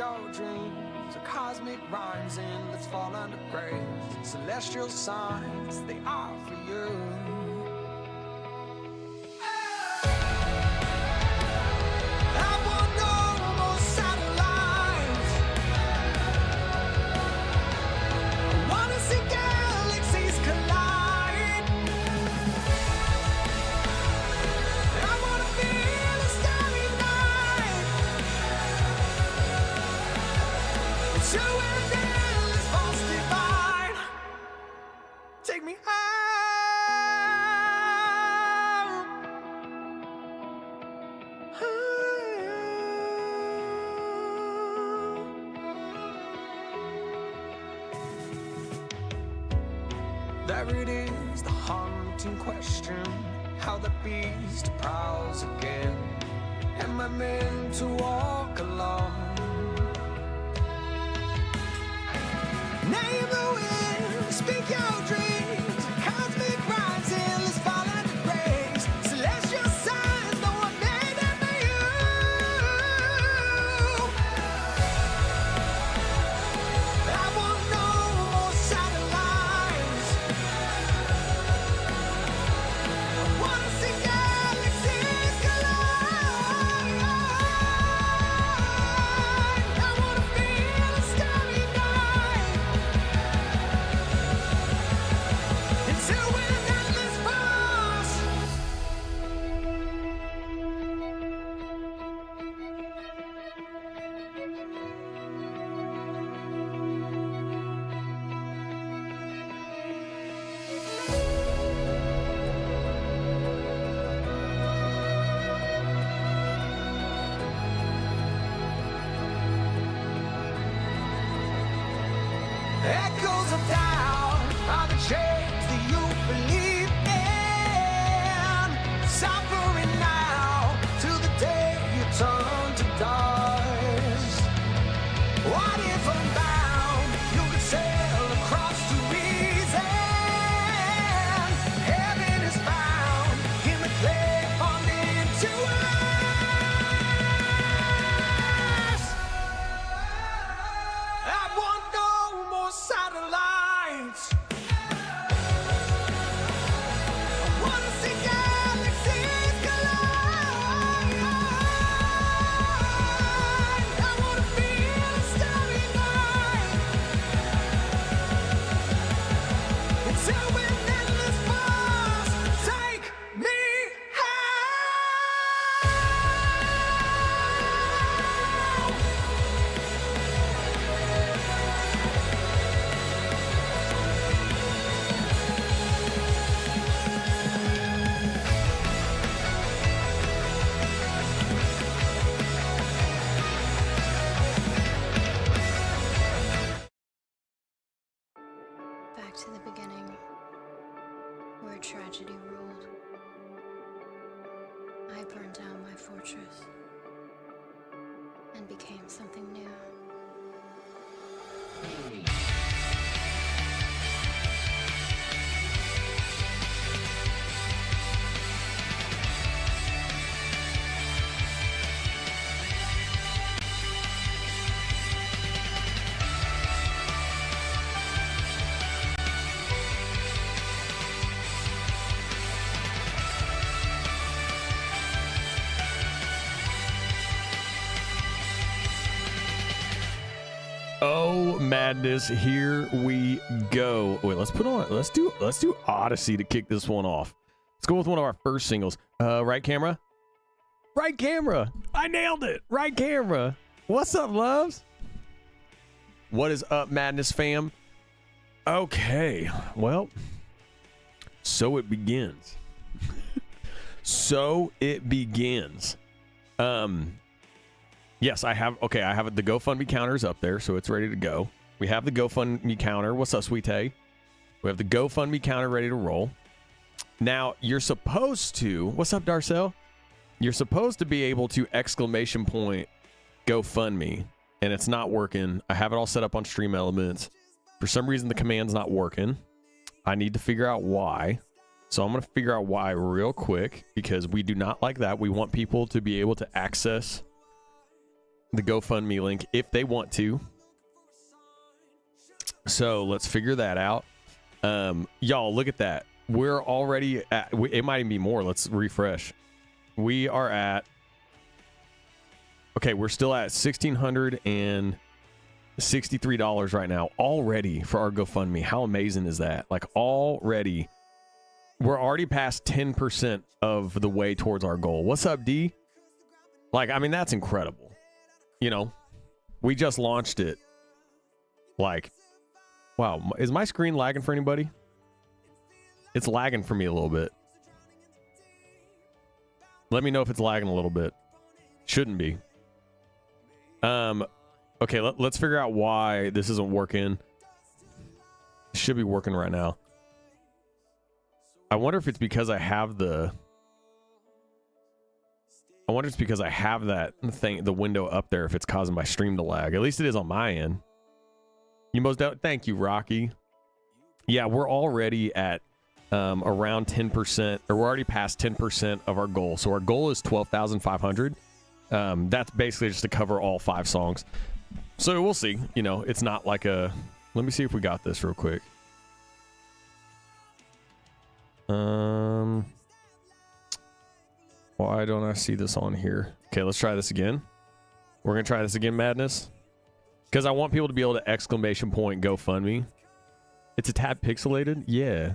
your dreams are cosmic rhymes and let's fall under grace. Celestial signs, they are for you. I want no more satellites. I wanna see galaxies collide. I wanna feel a starry night. It's you and endless false divine. Take me out. There it is, the haunting question, how the beast prowls again. Am I meant to walk alone? Name the wind, speak your dreams, cosmic rhymes, endless fall under grace. Celestial signs, no one made them for you. I want no more satellites. I wanna see galaxies collide. I wanna feel a starry night. Into an endless force. Echoes of doubt are the chains that you believe in. Suffering now till the day you turn to dust. What if I'm bound? You could sail across to reason. Heaven is found in the clay falling into us. I want no more satellites. I wanna see galaxies collide. I wanna feel a starry night. Into an endless force. Take me Back to the beginning, where tragedy ruled. I burned down my fortress and became something new. Oh madness, here we go. Wait, let's do Odyssey to kick this one off. Let's go with one of our first singles. Right camera? Right camera. I nailed it. Right camera. What's up, loves? What is up, madness fam? Okay, well, so it begins. So it begins. Yes, I have the GoFundMe counters up there, so it's ready to go. We have the GoFundMe counter. What's up, Sweet Tay? We have the GoFundMe counter ready to roll. Now, you're supposed to, what's up, Darcel? You're supposed to be able to exclamation point GoFundMe, and it's not working. I have it all set up on Stream Elements. For some reason, the command's not working. I need to figure out why. So I'm going to figure out why real quick, because we do not like that. We want people to be able to access the GoFundMe link if they want to. So let's figure that out. Y'all, look at that. We're already at, it might even be more. Let's refresh. We are at, okay, we're still at $1,663 right now already for our GoFundMe. How amazing is that? Like already, we're already past 10% of the way towards our goal. What's up, D? Like, I mean, that's incredible. You know, we just launched it. Like, wow, is my screen lagging for anybody? It's lagging for me a little bit. Let me know if it's lagging a little bit. Shouldn't be. Okay, let's figure out why this isn't working. It should be working right now. I wonder if it's because I have the... I wonder if it's because I have that thing, the window up there, if it's causing my stream to lag. At least it is on my end. You most doubt. Thank you, Rocky. Yeah, we're already at around 10%, or we're already past 10% of our goal. So our goal is 12,500. That's basically just to cover all 5 songs. So we'll see. You know, it's not like a... Let me see if we got this real quick. Why don't I see this on here? Okay, let's try this again. We're gonna try this again, Madness, because I want people to be able to exclamation point GoFundMe. It's a tad pixelated. Yeah.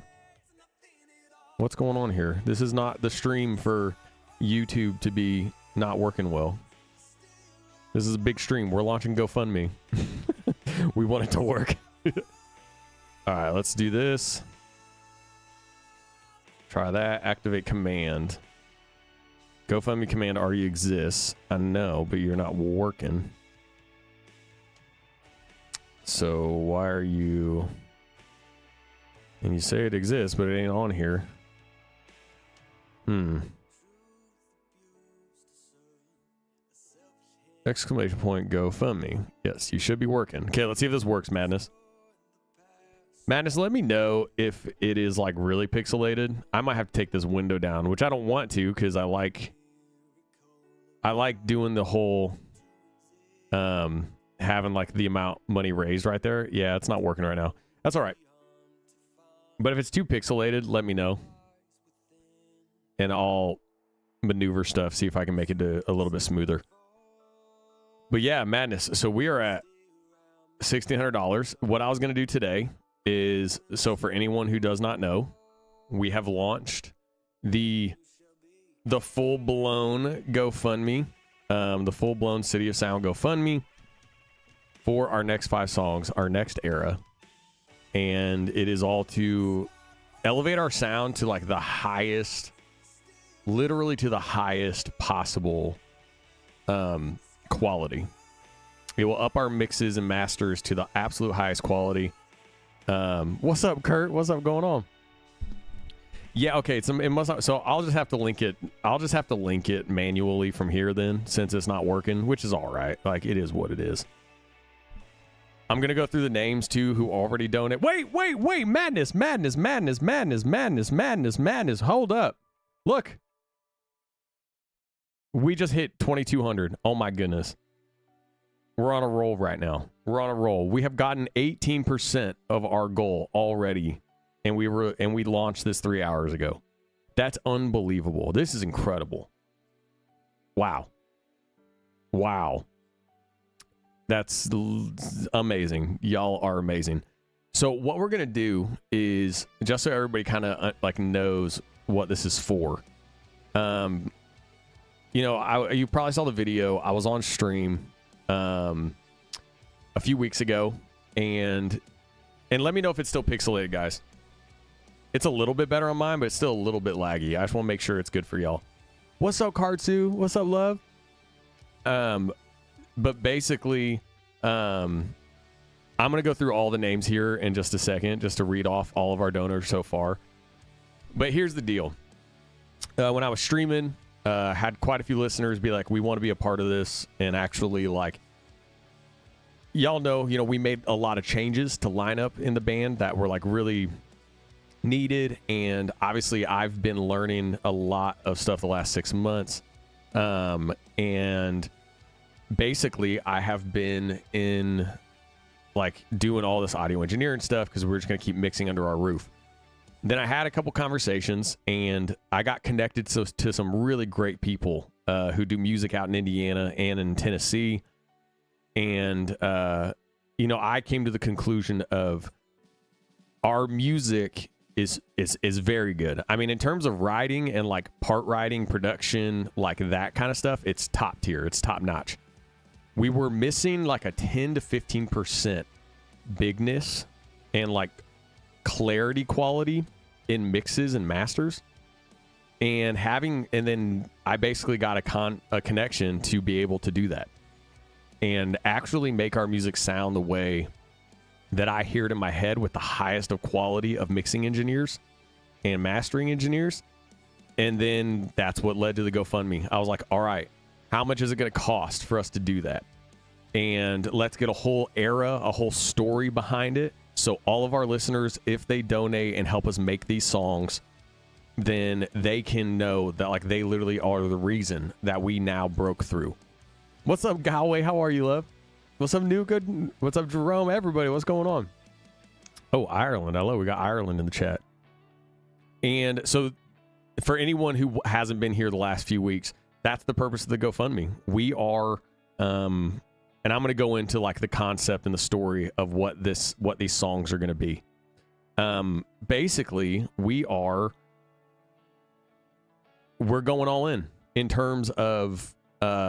What's going on here? This is not the stream for YouTube to be not working well. This is a big stream. We're launching GoFundMe. We want it to work. All right, let's do this. Try that. Activate command. GoFundMe command already exists. I know, but you're not working. So why are you... And you say it exists, but it ain't on here. Exclamation point GoFundMe. Yes, you should be working. Okay, let's see if this works, Madness. Madness, let me know if it is like really pixelated. I might have to take this window down, which I don't want to because I like doing the whole having like the amount money raised right there. Yeah, it's not working right now. That's all right. But if it's too pixelated, let me know. And I'll maneuver stuff, see if I can make it a little bit smoother. But yeah, Madness. So we are at $1,600. What I was going to do today is, so for anyone who does not know, we have launched the full-blown GoFundMe, the full-blown City of Sound GoFundMe for our next 5 songs, our next era. And it is all to elevate our sound to like the highest, literally to the highest possible quality. It will up our mixes and masters to the absolute highest quality. What's up, Kurt? What's up going on? Yeah, okay. So it must not, so I'll just have to link it. I'll just have to link it manually from here then, since it's not working, which is all right. Like, it is what it is. I'm gonna go through the names too who already donate. Wait, Madness. Hold up. Look. We just hit 2,200. Oh my goodness. We're on a roll right now. We're on a roll. We have gotten 18% of our goal already, and we launched this 3 hours ago. That's unbelievable. This is incredible. Wow. That's amazing. Y'all are amazing. So what we're gonna do is, just so everybody kind of like knows what this is for. You know, you probably saw the video. I was on stream a few weeks ago, and let me know if it's still pixelated, guys. It's a little bit better on mine, but it's still a little bit laggy. I just want to make sure it's good for y'all. What's up, Kartsu? What's up, love? But basically, I'm going to go through all the names here in just a second, just to read off all of our donors so far. But here's the deal. When I was streaming, had quite a few listeners be like, we want to be a part of this. And actually, like, y'all know, you know, we made a lot of changes to lineup in the band that were like really needed. And obviously, I've been learning a lot of stuff the last 6 months. And basically, I have been in like doing all this audio engineering stuff because we're just going to keep mixing under our roof. Then I had a couple conversations and I got connected to some really great people who do music out in Indiana and in Tennessee. And, you know, I came to the conclusion of our music is very good. I mean, in terms of writing and like part writing, production, like that kind of stuff, it's top tier. It's top notch. We were missing like a 10 to 15% bigness and like clarity quality in mixes and masters. And then I basically got a connection to be able to do that and actually make our music sound the way that I hear it in my head with the highest of quality of mixing engineers and mastering engineers. And then that's what led to the GoFundMe. I was like, all right, how much is it going to cost for us to do that? And let's get a whole era, a whole story behind it. So all of our listeners, if they donate and help us make these songs, then they can know that like they literally are the reason that we now broke through. What's up, Galway? How are you, love? What's up, New Good? What's up, Jerome? Everybody, what's going on? Oh, Ireland. Hello, we got Ireland in the chat. And so for anyone who hasn't been here the last few weeks, that's the purpose of the GoFundMe. We are, and I'm going to go into like the concept and the story of what these songs are going to be. Basically, we're going all in terms of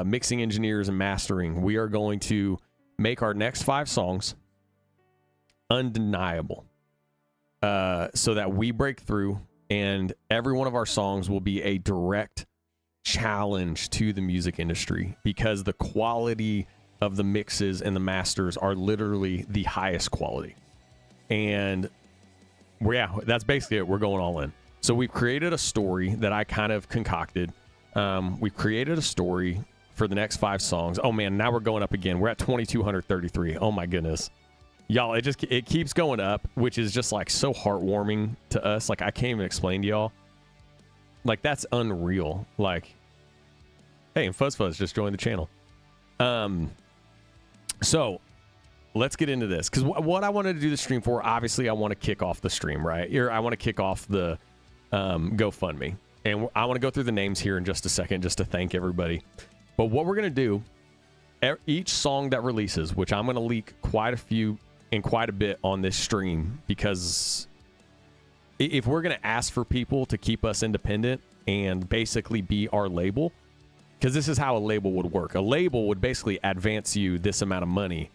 mixing engineers and mastering. We are going to make our next 5 songs undeniable, so that we break through, and every one of our songs will be a direct challenge to the music industry because the quality of the mixes and the masters are literally the highest quality. And that's basically it. We're going all in. So we've created a story that I kind of concocted. We've created a story for the next 5 songs. Oh man, now we're going up again. We're at 2,233. Oh my goodness. Y'all, it keeps going up, which is just like so heartwarming to us. Like I can't even explain to y'all. Like that's unreal. Like, hey, and Fuzz just joined the channel. So let's get into this. Because what I wanted to do the stream for, obviously I want to kick off the stream, right? Here, I want to kick off the GoFundMe. And I want to go through the names here in just a second, just to thank everybody. But what we're going to do, each song that releases, which I'm going to leak quite a few and quite a bit on this stream, because if we're going to ask for people to keep us independent and basically be our label, because this is how a label would work. A label would basically advance you this amount of money,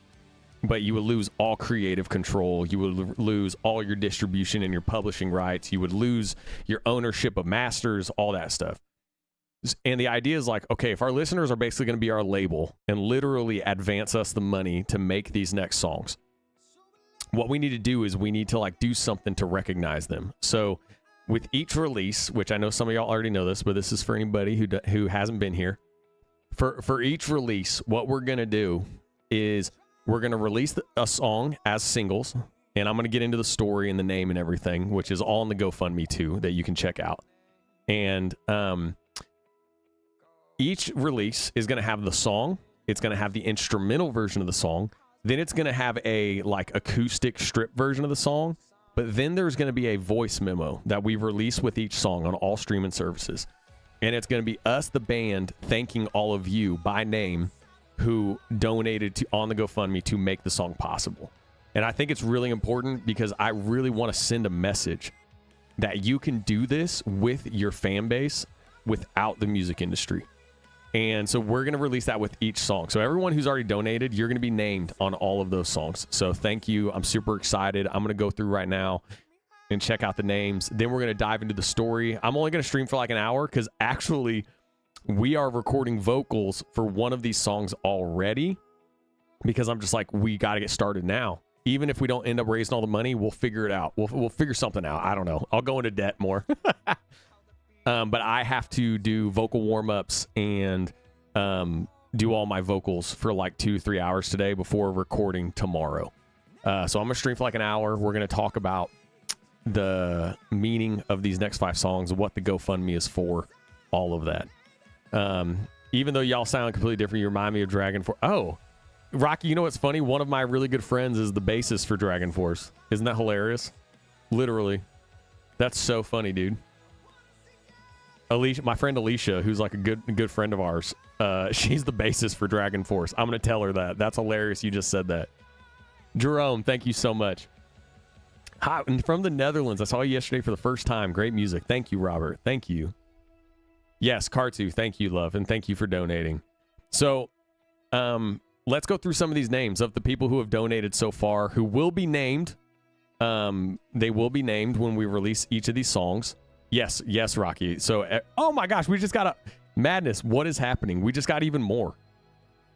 but you would lose all creative control. You would lose all your distribution and your publishing rights. You would lose your ownership of masters, all that stuff. And the idea is like, okay, if our listeners are basically going to be our label and literally advance us the money to make these next songs, what we need to do is we need to like do something to recognize them. So with each release, which I know some of y'all already know this, but this is for anybody who hasn't been here. For each release, what we're going to do is we're going to release a song as singles, and I'm going to get into the story and the name and everything, which is all in the GoFundMe too, that you can check out. And each release is going to have the song. It's going to have the instrumental version of the song. Then it's going to have a like acoustic strip version of the song. But then there's going to be a voice memo that we release with each song on all streaming services. And it's going to be us, the band, thanking all of you by name who donated on the GoFundMe to make the song possible. And I think it's really important because I really want to send a message that you can do this with your fan base without the music industry. And so we're going to release that with each song. So everyone who's already donated, you're going to be named on all of those songs. So thank you. I'm super excited. I'm going to go through right now and check out the names. Then we're going to dive into the story. I'm only going to stream for like an hour because actually we are recording vocals for one of these songs already, because I'm just like, we got to get started now. Even if we don't end up raising all the money, we'll figure it out. We'll figure something out. I don't know. I'll go into debt more. But I have to do vocal warm-ups and do all my vocals for like 2-3 hours today before recording tomorrow. So I'm going to stream for like an hour. We're going to talk about the meaning of these next 5 songs, what the GoFundMe is for, all of that. Even though y'all sound completely different, you remind me of Dragon Force. Oh, Rocky, you know what's funny? One of my really good friends is the bassist for Dragon Force. Isn't that hilarious? Literally. That's so funny, dude. Alicia, my friend Alicia, who's like a good friend of ours, she's the bassist for Dragon Force. I'm going to tell her that. That's hilarious you just said that. Jerome, thank you so much. Hi, and from the Netherlands. I saw you yesterday for the first time. Great music. Thank you, Robert. Thank you. Yes, Kartu, thank you, love, and thank you for donating. So, let's go through some of these names of the people who have donated so far, who will be named. They will be named when we release each of these songs. Yes, Rocky. So, oh my gosh, we just got a madness. What is happening? We just got even more.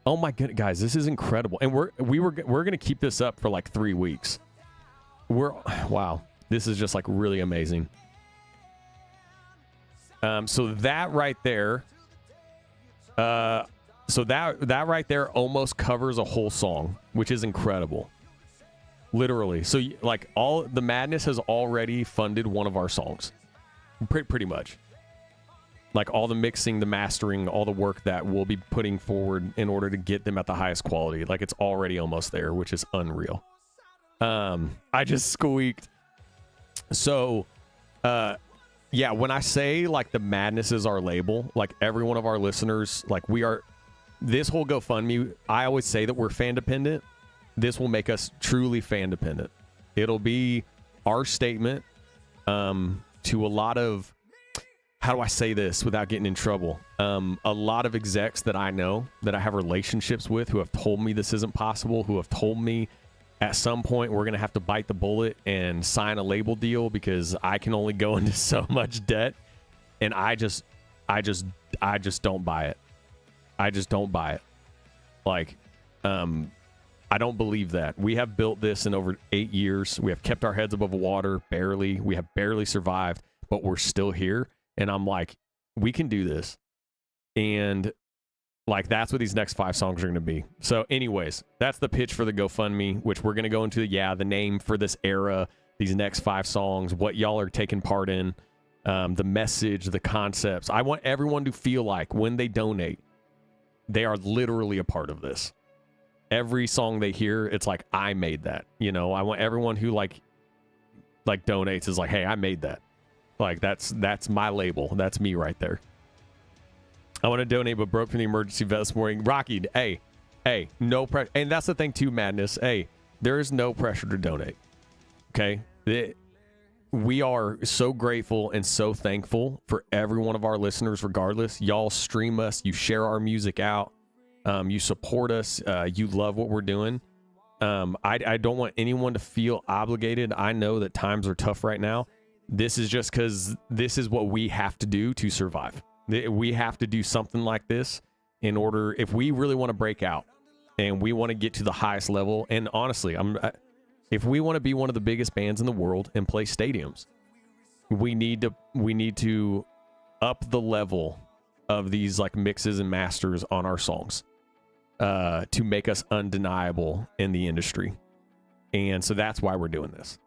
Oh my goodness, guys, this is incredible, and we're gonna keep this up for like 3 weeks. Wow, this is just like really amazing. So that right there, that right there almost covers a whole song, which is incredible. Literally. So like all the madness has already funded one of our songs, pretty much. Like all the mixing, the mastering, all the work that we'll be putting forward in order to get them at the highest quality. Like it's already almost there, which is unreal. I just squeaked. So, yeah, when I say like the madness is our label, like every one of our listeners, like we are, this whole GoFundMe, I always say that we're fan dependent. This will make us truly fan dependent. It'll be our statement to a lot of, how do I say this without getting in trouble? A lot of execs that I know, that I have relationships with, who have told me this isn't possible, who have told me at some point we're going to have to bite the bullet and sign a label deal because I can only go into so much debt. And I just don't buy it. I just don't buy it. Like, I don't believe that. We have built this in over 8 years. We have kept our heads above water, barely. We have barely survived, but we're still here. And I'm like, we can do this. And like, that's what these next 5 songs are going to be. So anyways, that's the pitch for the GoFundMe, which we're going to go into, the name for this era, these next 5 songs, what y'all are taking part in, the message, the concepts. I want everyone to feel like when they donate, they are literally a part of this. Every song they hear, it's like, I made that. You know, I want everyone who like donates is like, hey, I made that. Like, that's my label. That's me right there. I want to donate, but broke from the emergency vet this morning. Rocky, hey, no pressure. And that's the thing too, Madness. Hey, there is no pressure to donate. Okay? We are so grateful and so thankful for every one of our listeners, regardless. Y'all stream us. You share our music out. You support us. You love what we're doing. I don't want anyone to feel obligated. I know that times are tough right now. This is just because this is what we have to do to survive. We have to do something like this in order, if we really want to break out and we want to get to the highest level. And honestly, if we want to be one of the biggest bands in the world and play stadiums, we need to up the level of these like mixes and masters on our songs to make us undeniable in the industry. And so that's why we're doing this.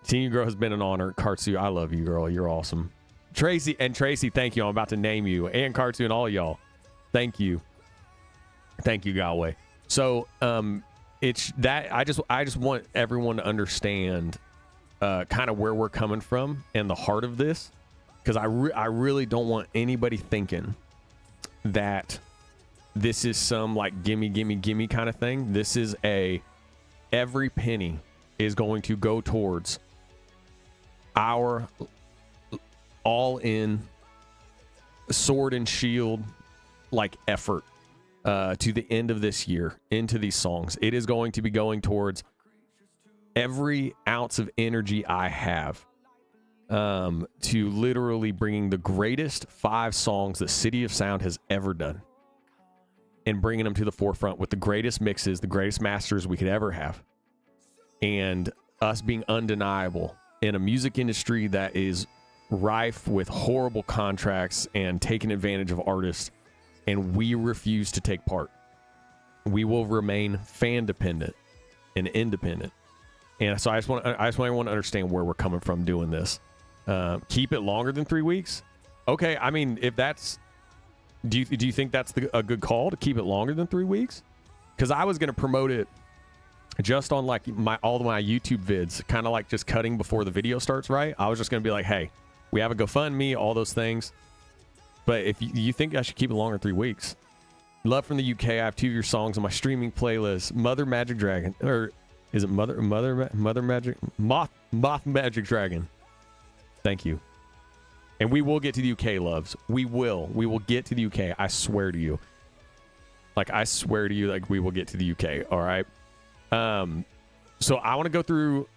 Seeing you grow has been an honor. Kartsu, I love you, girl. You're awesome. Tracy, thank you. I'm about to name you. And Kartsu and all y'all. Thank you. Thank you, Galway. So it's that I just want everyone to understand kind of where we're coming from and the heart of this. Because I really don't want anybody thinking that this is some like gimme kind of thing. This is every penny is going to go towards our all-in sword and shield like effort to the end of this year into these songs. It is going to be going towards every ounce of energy I have to literally bringing the greatest 5 songs that City of Sound has ever done and bringing them to the forefront with the greatest mixes, the greatest masters we could ever have, and us being undeniable in a music industry that is rife with horrible contracts and taking advantage of artists, and we refuse to take part. We will remain fan dependent and independent. And so I just want everyone to understand where we're coming from doing this. Keep it longer than 3 weeks. Okay, I mean, if that's Do you think that's a good call to keep it longer than 3 weeks? Because I was going to promote it just on like all of my YouTube vids, kind of like just cutting before the video starts, right? I was just going to be like, hey, we have a GoFundMe, all those things. But if you think I should keep it longer than 3 weeks. Love from the UK. I have 2 of your songs on my streaming playlist. Mother Magic Dragon. Or is it Mother Magic? Moth Magic Dragon. Thank you. And we will get to the UK, loves. We will. We will get to the UK. I swear to you. Like, I swear to you, like, we will get to the UK. All right? So I want to go through.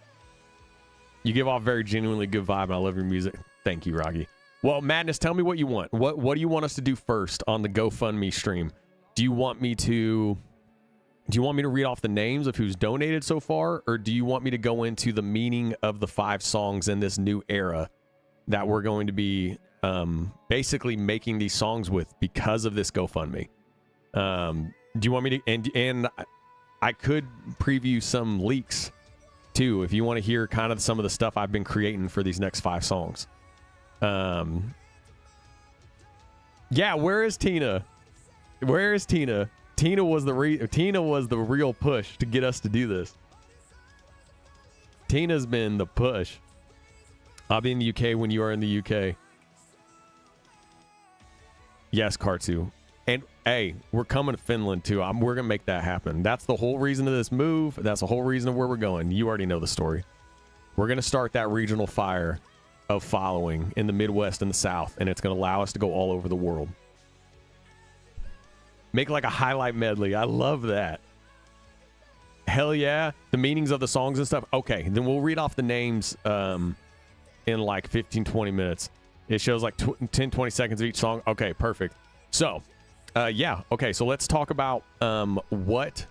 You give off very genuinely good vibe, and I love your music. Thank you, Rocky. Well, Madness, tell me what you want. What do you want us to do first on the GoFundMe stream? Do you want me to read off the names of who's donated so far, or do you want me to go into the meaning of the 5 songs in this new era that we're going to be basically making these songs with because of this GoFundMe? Do you want me to and I could preview some leaks too if you want to hear kind of some of the stuff I've been creating for these next 5 songs. Yeah, where is Tina? Where is Tina? Tina was the real push to get us to do this. Tina's been the push. I'll be in the UK when you are in the UK. Yes, Kartsu. And hey, we're coming to Finland too. We're gonna make that happen. That's the whole reason of this move. That's the whole reason of where we're going. You already know the story. We're gonna start that regional fire of following in the Midwest and the South, and it's gonna allow us to go all over the world. Make like a highlight medley. I love that. Hell yeah. The meanings of the songs and stuff. Okay, then we'll read off the names in like 15, 20 minutes. It shows like 10, 20 seconds of each song. Okay, perfect. So, yeah. Okay, so let's talk about what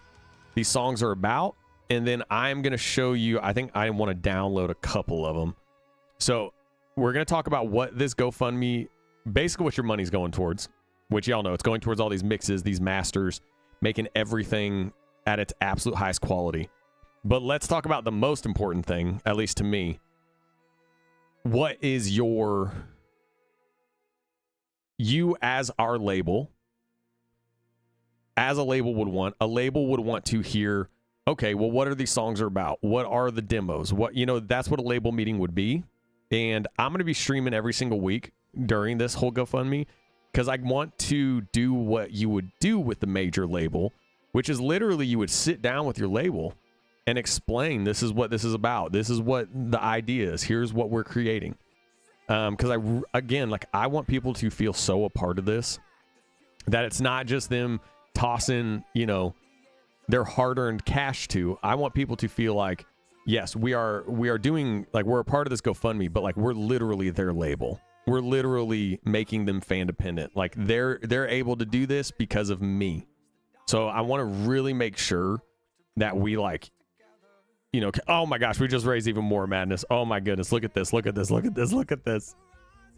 these songs are about. And then I'm going to show you, I think I want to download a couple of them. So we're going to talk about what this GoFundMe, basically what your money's going towards. Which y'all know, it's going towards all these mixes, these masters, making everything at its absolute highest quality. But let's talk about the most important thing, at least to me. What is you as our label, as a label would want? A label would want to hear, okay, well, what are these songs are about? What are the demos? That's what a label meeting would be. And I'm going to be streaming every single week during this whole GoFundMe. Because I want to do what you would do with the major label, which is literally you would sit down with your label and explain, this is what this is about. This is what the idea is. Here's what we're creating. Because I want people to feel so a part of this that it's not just them tossing, their hard-earned cash to. I want people to feel like, yes, we are doing, like, we're a part of this GoFundMe, but like we're literally their label. We're literally making them fan dependent. Like they're able to do this because of me. So I want to really make sure that we oh my gosh, we just raised even more, Madness. Oh my goodness. Look at this. Look at this. Look at this. Look at this.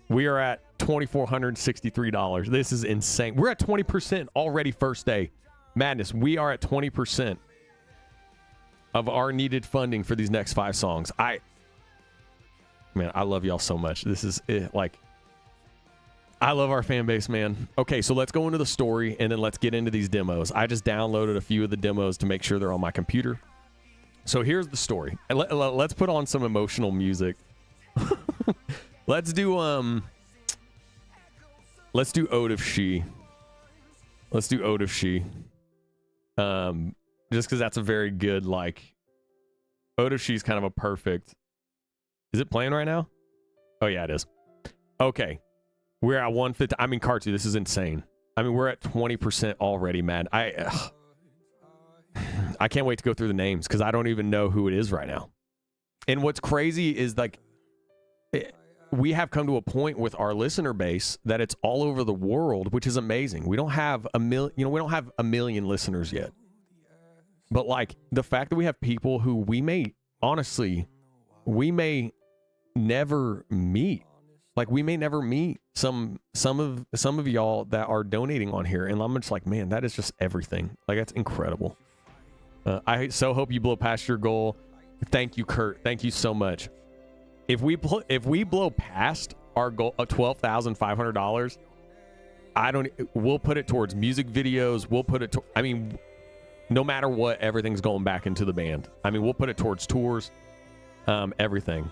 We are at $2,463. This is insane. We're at 20% already first day. Madness. We are at 20% of our needed funding for these next 5 songs. Man, I love y'all so much. This is it. I love our fan base, man. Okay, so let's go into the story and then let's get into these demos. I just downloaded a few of the demos to make sure they're on my computer. So here's the story. And let's put on some emotional music. Let's do Ode of She. Let's do Ode of She. Just because that's a very good, Ode of She is kind of a perfect. Is it playing right now? Oh, yeah, it is. Okay. We're at 150. I mean, Kartu, this is insane. I mean, we're at 20% already, man. I can't wait to go through the names because I don't even know who it is right now. And what's crazy is, we have come to a point with our listener base that it's all over the world, which is amazing. We don't have a million listeners yet. But, the fact that we have people who we may never meet. We may never meet some of y'all that are donating on here, and I'm just like, man, that is just everything. That's incredible. I so hope you blow past your goal. Thank you, Kurt. Thank you so much. If we blow past our goal of $12,500, I don't. We'll put it towards music videos. We'll put it. I mean, no matter what, everything's going back into the band. I mean, we'll put it towards tours, everything.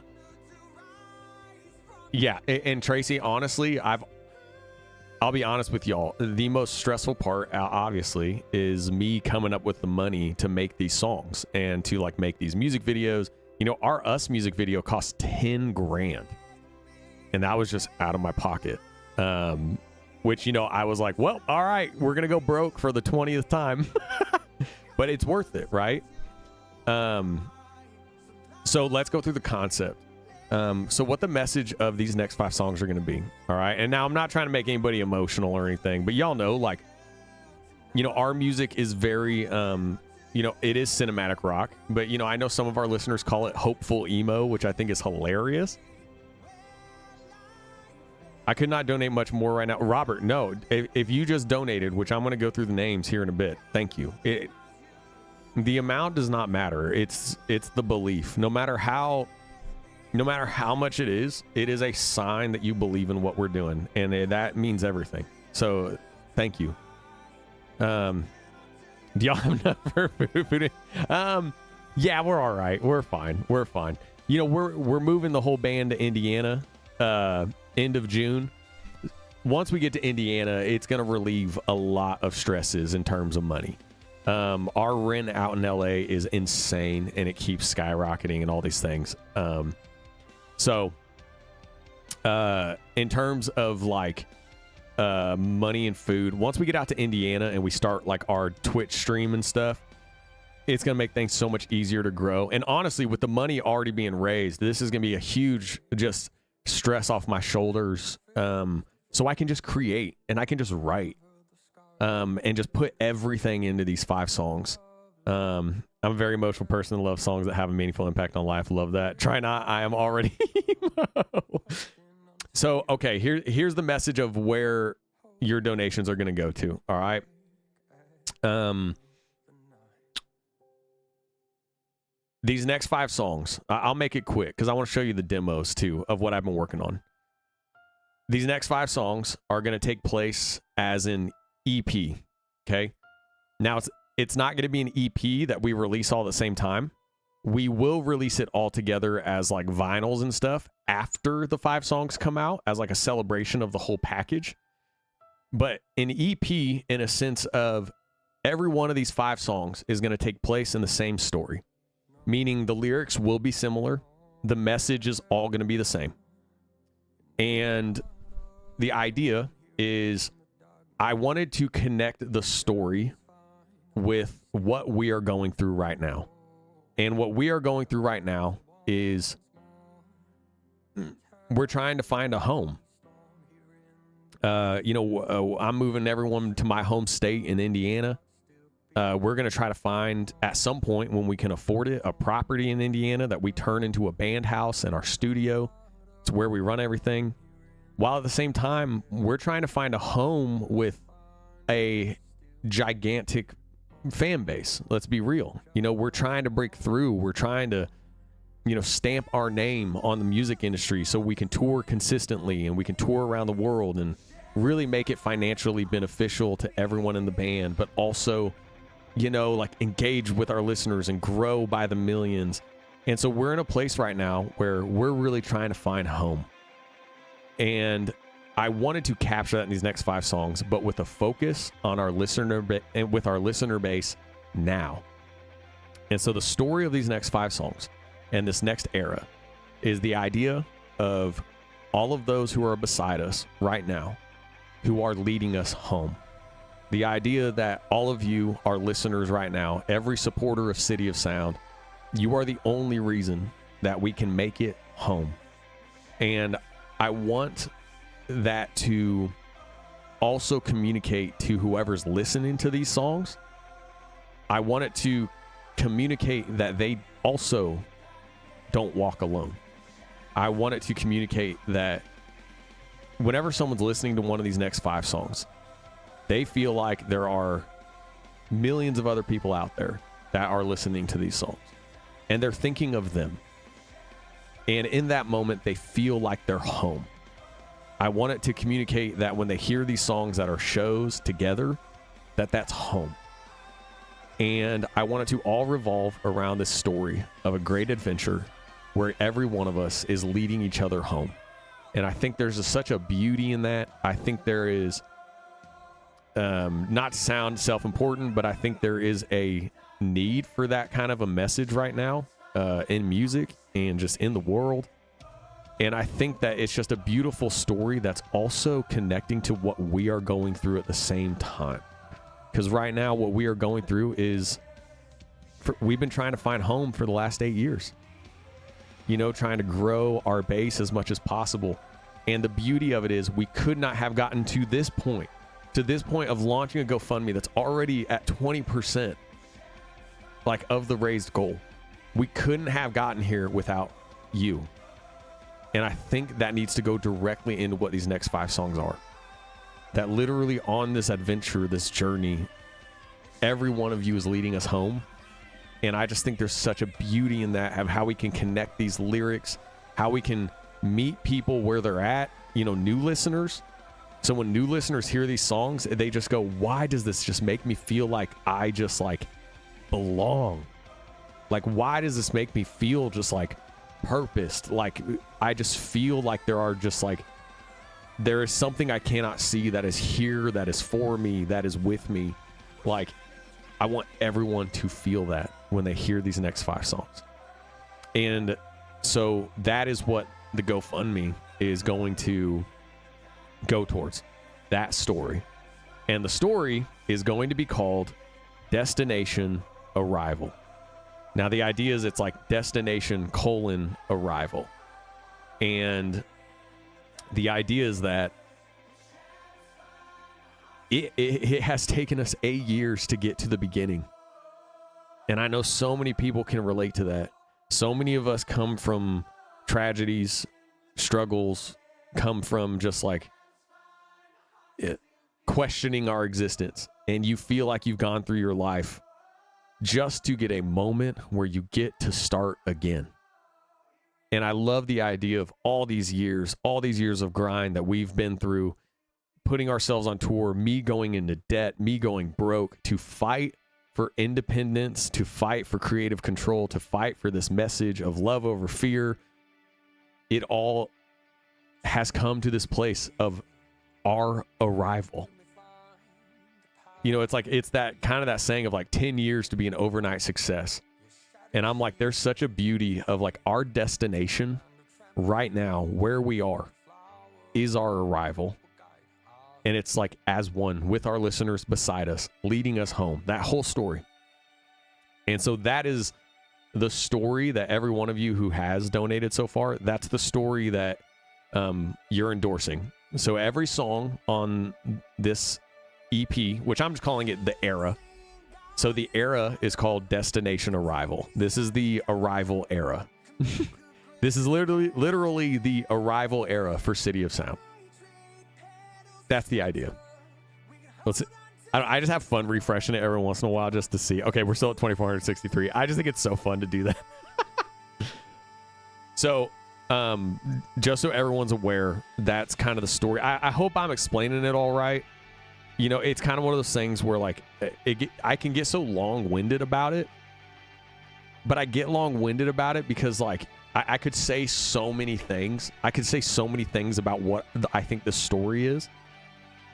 Yeah, and Tracy, honestly, I'll be honest with y'all. The most stressful part, obviously, is me coming up with the money to make these songs and to like make these music videos. You know, our Us music video cost 10 grand, and that was just out of my pocket. Which, you know, I was like, well, all right, we're gonna go broke for the 20th time, but it's worth it, right? So let's go through the concept. So what the message of these next 5 songs are going to be. All right. And now I'm not trying to make anybody emotional or anything, but y'all know, like, you know, our music is very, you know, it is cinematic rock, but, you know, I know some of our listeners call it hopeful emo, which I think is hilarious. I could not donate much more right now. Robert, no, if you just donated, which I'm going to go through the names here in a bit. Thank you. The amount does not matter. It's the belief. No matter how much it is a sign that you believe in what we're doing, and that means everything. So thank you. Do y'all have enough for food? Yeah, we're all right. We're fine. You know, we're moving the whole band to Indiana end of June. Once we get to Indiana, it's going to relieve a lot of stresses in terms of money. Our rent out in LA is insane, and it keeps skyrocketing and all these things. So, in terms of like money and food, once we get out to Indiana and we start like our Twitch stream and stuff, it's going to make things so much easier to grow. And honestly, with the money already being raised, this is going to be a huge just stress off my shoulders. So I can just create and I can just write and just put everything into these 5 songs. I'm a very emotional person and love songs that have a meaningful impact on life. Love that. Try not. I am already emo. So, okay, here's the message of where your donations are going to go to. All right. These next 5 songs, I'll make it quick because I want to show you the demos too of what I've been working on. These next 5 songs are going to take place as an EP. Okay. Now it's not going to be an EP that we release all at the same time. We will release it all together as like vinyls and stuff after the 5 songs come out as like a celebration of the whole package. But an EP in a sense of every one of these 5 songs is going to take place in the same story, meaning the lyrics will be similar. The message is all going to be the same. And the idea is I wanted to connect the story with what we are going through right now. And what we are going through right now is we're trying to find a home. I'm moving everyone to my home state in Indiana. We're going to try to find, at some point when we can afford it, a property in Indiana that we turn into a band house and our studio. It's where we run everything. While at the same time, we're trying to find a home with a gigantic fan base. Let's be real. You know, we're trying to break through. We're trying to, you know, stamp our name on the music industry so we can tour consistently and we can tour around the world and really make it financially beneficial to everyone in the band, but also, you know, like engage with our listeners and grow by the millions. And so we're in a place right now where we're really trying to find home. And I wanted to capture that in these next 5 songs, but with a focus on our listener and with our listener base now. And so the story of these next 5 songs and this next era is the idea of all of those who are beside us right now, who are leading us home. The idea that all of you are listeners right now, every supporter of City of Sound, you are the only reason that we can make it home. And I want that to also communicate to whoever's listening to these songs. I want it to communicate that they also don't walk alone. I want it to communicate that whenever someone's listening to one of these next 5 songs, they feel like there are millions of other people out there that are listening to these songs and they're thinking of them. And in that moment, they feel like they're home. I want it to communicate that when they hear these songs at our shows together, that's home. And I want it to all revolve around this story of a great adventure where every one of us is leading each other home. And I think there's such a beauty in that. I think there is, not to sound self-important, but I think there is a need for that kind of a message right now in music and just in the world. And I think that it's just a beautiful story that's also connecting to what we are going through at the same time. Because right now, what we are going through is, we've been trying to find home for the last 8 years. You know, trying to grow our base as much as possible. And the beauty of it is we could not have gotten to this point of launching a GoFundMe that's already at 20%, like, of the raised goal. We couldn't have gotten here without you. And I think that needs to go directly into what these next 5 songs are. That literally on this adventure, this journey, every one of you is leading us home. And I just think there's such a beauty in that, of how we can connect these lyrics, how we can meet people where they're at, you know, new listeners. So when new listeners hear these songs, they just go, why does this just make me feel like I just, like, belong? Like, why does this make me feel just, like, purposed? Like, I just feel like there is something I cannot see that is here, that is for me, that is with me. Like, I want everyone to feel that when they hear these next 5 songs. And so that is what the GoFundMe is going to go towards, that story. And the story is going to be called Destination Arrival. Now, the idea is it's like destination : arrival. And the idea is that it has taken us 8 years to get to the beginning. And I know so many people can relate to that. So many of us come from tragedies, struggles, come from just like questioning our existence. And you feel like you've gone through your life just to get a moment where you get to start again. And I love the idea of all these years of grind that we've been through, putting ourselves on tour, me going into debt, me going broke, to fight for independence, to fight for creative control, to fight for this message of love over fear. It all has come to this place of our arrival. You know, it's like, it's that kind of that saying of like 10 years to be an overnight success. And I'm like, there's such a beauty of like our destination right now, where we are, is our arrival. And it's like as one with our listeners beside us, leading us home, that whole story. And so that is the story that every one of you who has donated so far, that's the story that you're endorsing. So every song on this EP, which I'm just calling it the era. So the era is called Destination Arrival. This is the arrival era. This is literally the arrival era for City of Sound. That's the idea. I just have fun refreshing it every once in a while just to see. Okay, we're still at 2,463. I just think it's so fun to do that. So, just so everyone's aware, that's kind of the story. I hope I'm explaining it all right. You know, it's kind of one of those things where, like, I can get so long-winded about it. But I get long-winded about it because, like, I could say so many things. I could say so many things about what I think the story is.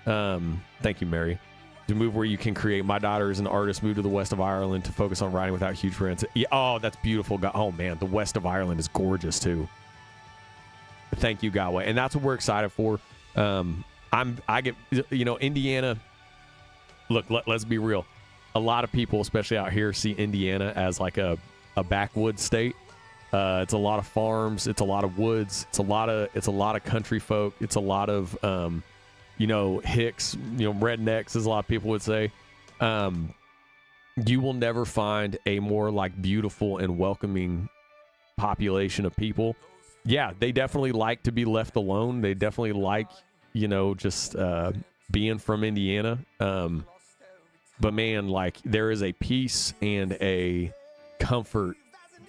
Thank you, Mary. To move where you can create. My daughter is an artist, moved to the west of Ireland to focus on writing without huge rents. Yeah, oh, that's beautiful. Oh, man, the west of Ireland is gorgeous, too. Thank you, Galway. And that's what we're excited for. I get, you know, Indiana. Look, let's be real. A lot of people, especially out here, see Indiana as like a backwoods state. It's a lot of farms. It's a lot of woods. It's a lot of country folk. It's a lot of, you know, hicks, you know, rednecks, as a lot of people would say. You will never find a more like beautiful and welcoming population of people. Yeah, they definitely like to be left alone. They definitely like, you know, just being from Indiana. But man, like, there is a peace and a comfort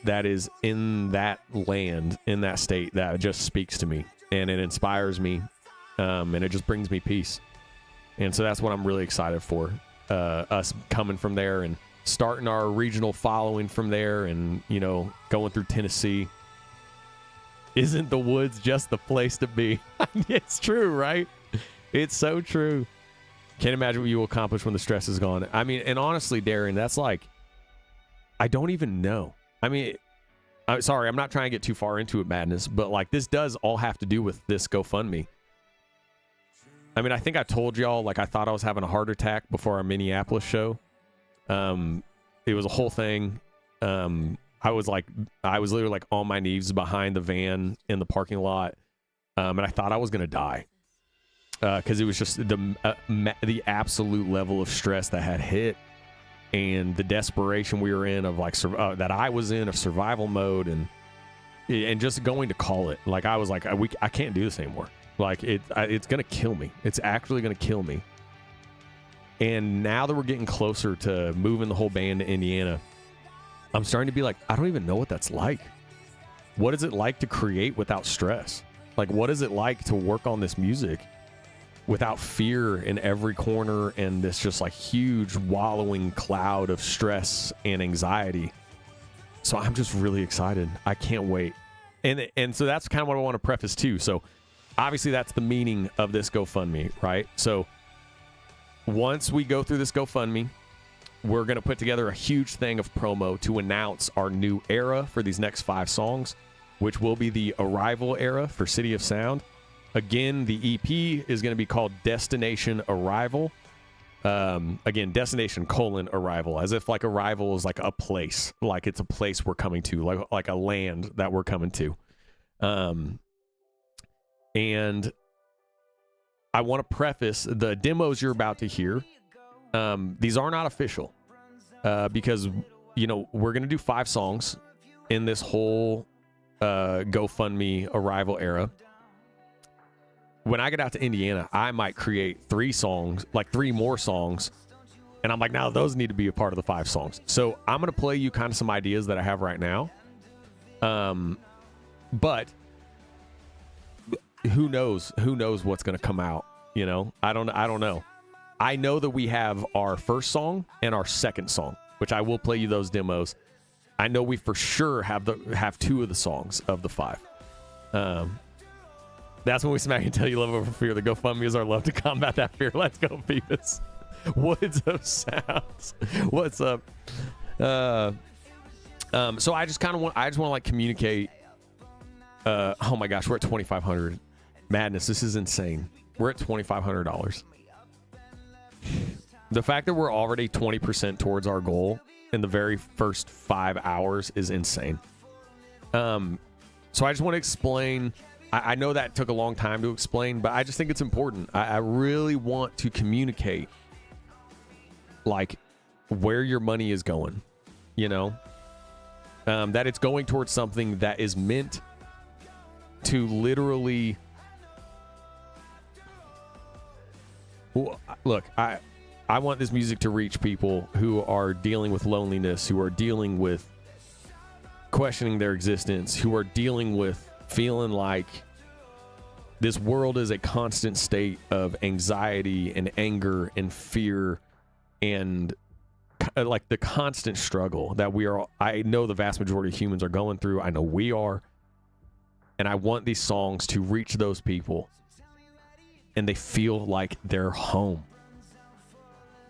that is in that land, in that state, that just speaks to me, and it inspires me. and it just brings me peace. And so that's what I'm really excited for, us coming from there and starting our regional following from there, and, you know, going through Tennessee. Isn't the woods just the place to be? It's true, right? It's so true. Can't imagine what you will accomplish when the stress is gone. I mean, and honestly, Darren, that's like, I don't even know. I mean, I'm sorry, I'm not trying to get too far into it, Madness, but like, this does all have to do with this GoFundMe. I mean, I think I told y'all, like, I thought I was having a heart attack before our Minneapolis show. It was a whole thing. I was literally like on my knees behind the van in the parking lot. And I thought I was going to die. Cause it was just the absolute level of stress that had hit, and the desperation we were in of like, that I was in of survival mode, and just going to call it. Like, I was like, I can't do this anymore. Like, it's going to kill me. It's actually going to kill me. And now that we're getting closer to moving the whole band to Indiana, I'm starting to be like, I don't even know what that's like. What is it like to create without stress? Like, what is it like to work on this music without fear in every corner and this just like huge wallowing cloud of stress and anxiety? So I'm just really excited. I can't wait. And so that's kind of what I want to preface too. So obviously that's the meaning of this GoFundMe, right? So once we go through this GoFundMe, we're going to put together a huge thing of promo to announce our new era for these next 5 songs, which will be the Arrival era for City of Sound. Again, the EP is going to be called Destination Arrival. Again, Destination : Arrival, as if like Arrival is like a place, like it's a place we're coming to, like a land that we're coming to. And I want to preface the demos you're about to hear. These are not official, because, you know, we're going to do 5 songs in this whole GoFundMe Arrival era. When I get out to Indiana, I might create 3 songs, like 3 more songs. And I'm like, now those need to be a part of the 5 songs. So I'm going to play you kind of some ideas that I have right now. But who knows what's going to come out, you know? I don't know. I know that we have our first song and our second song, which I will play you those demos. I know we for sure have 2 of the songs of the 5. That's when we smack and tell you love over fear. The GoFundMe is our love to combat that fear. Let's go, Phoebus. Woods of Sounds. What's up? So I just want to like communicate. Oh my gosh, we're at $2,500. Madness. This is insane. We're at $2,500. The fact that we're already 20% towards our goal in the very first 5 hours is insane. So I just want to explain. I know that took a long time to explain, but I just think it's important. I really want to communicate, like, where your money is going, you know? That it's going towards something that is meant to literally... Well, look, I want this music to reach people who are dealing with loneliness, who are dealing with questioning their existence, who are dealing with feeling like this world is a constant state of anxiety and anger and fear and like the constant struggle that I know the vast majority of humans are going through. I know we are. And I want these songs to reach those people and they feel like they're home.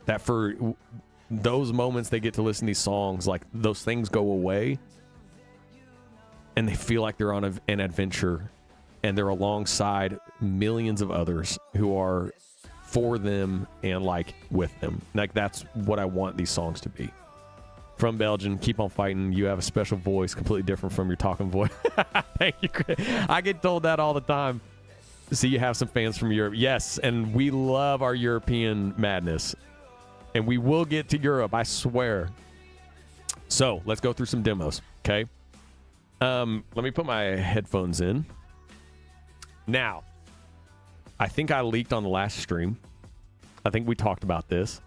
That for those moments they get to listen to these songs, like those things go away and they feel like they're on an adventure and they're alongside millions of others who are for them and like with them. Like that's what I want these songs to be. From Belgium, keep on fighting. You have a special voice, completely different from your talking voice. Thank you, Chris. I get told that all the time. See, you have some fans from Europe. Yes, and we love our European madness. And we will get to Europe, I swear. So, let's go through some demos, okay? Let me put my headphones in. Now, I think I leaked on the last stream. I think we talked about this.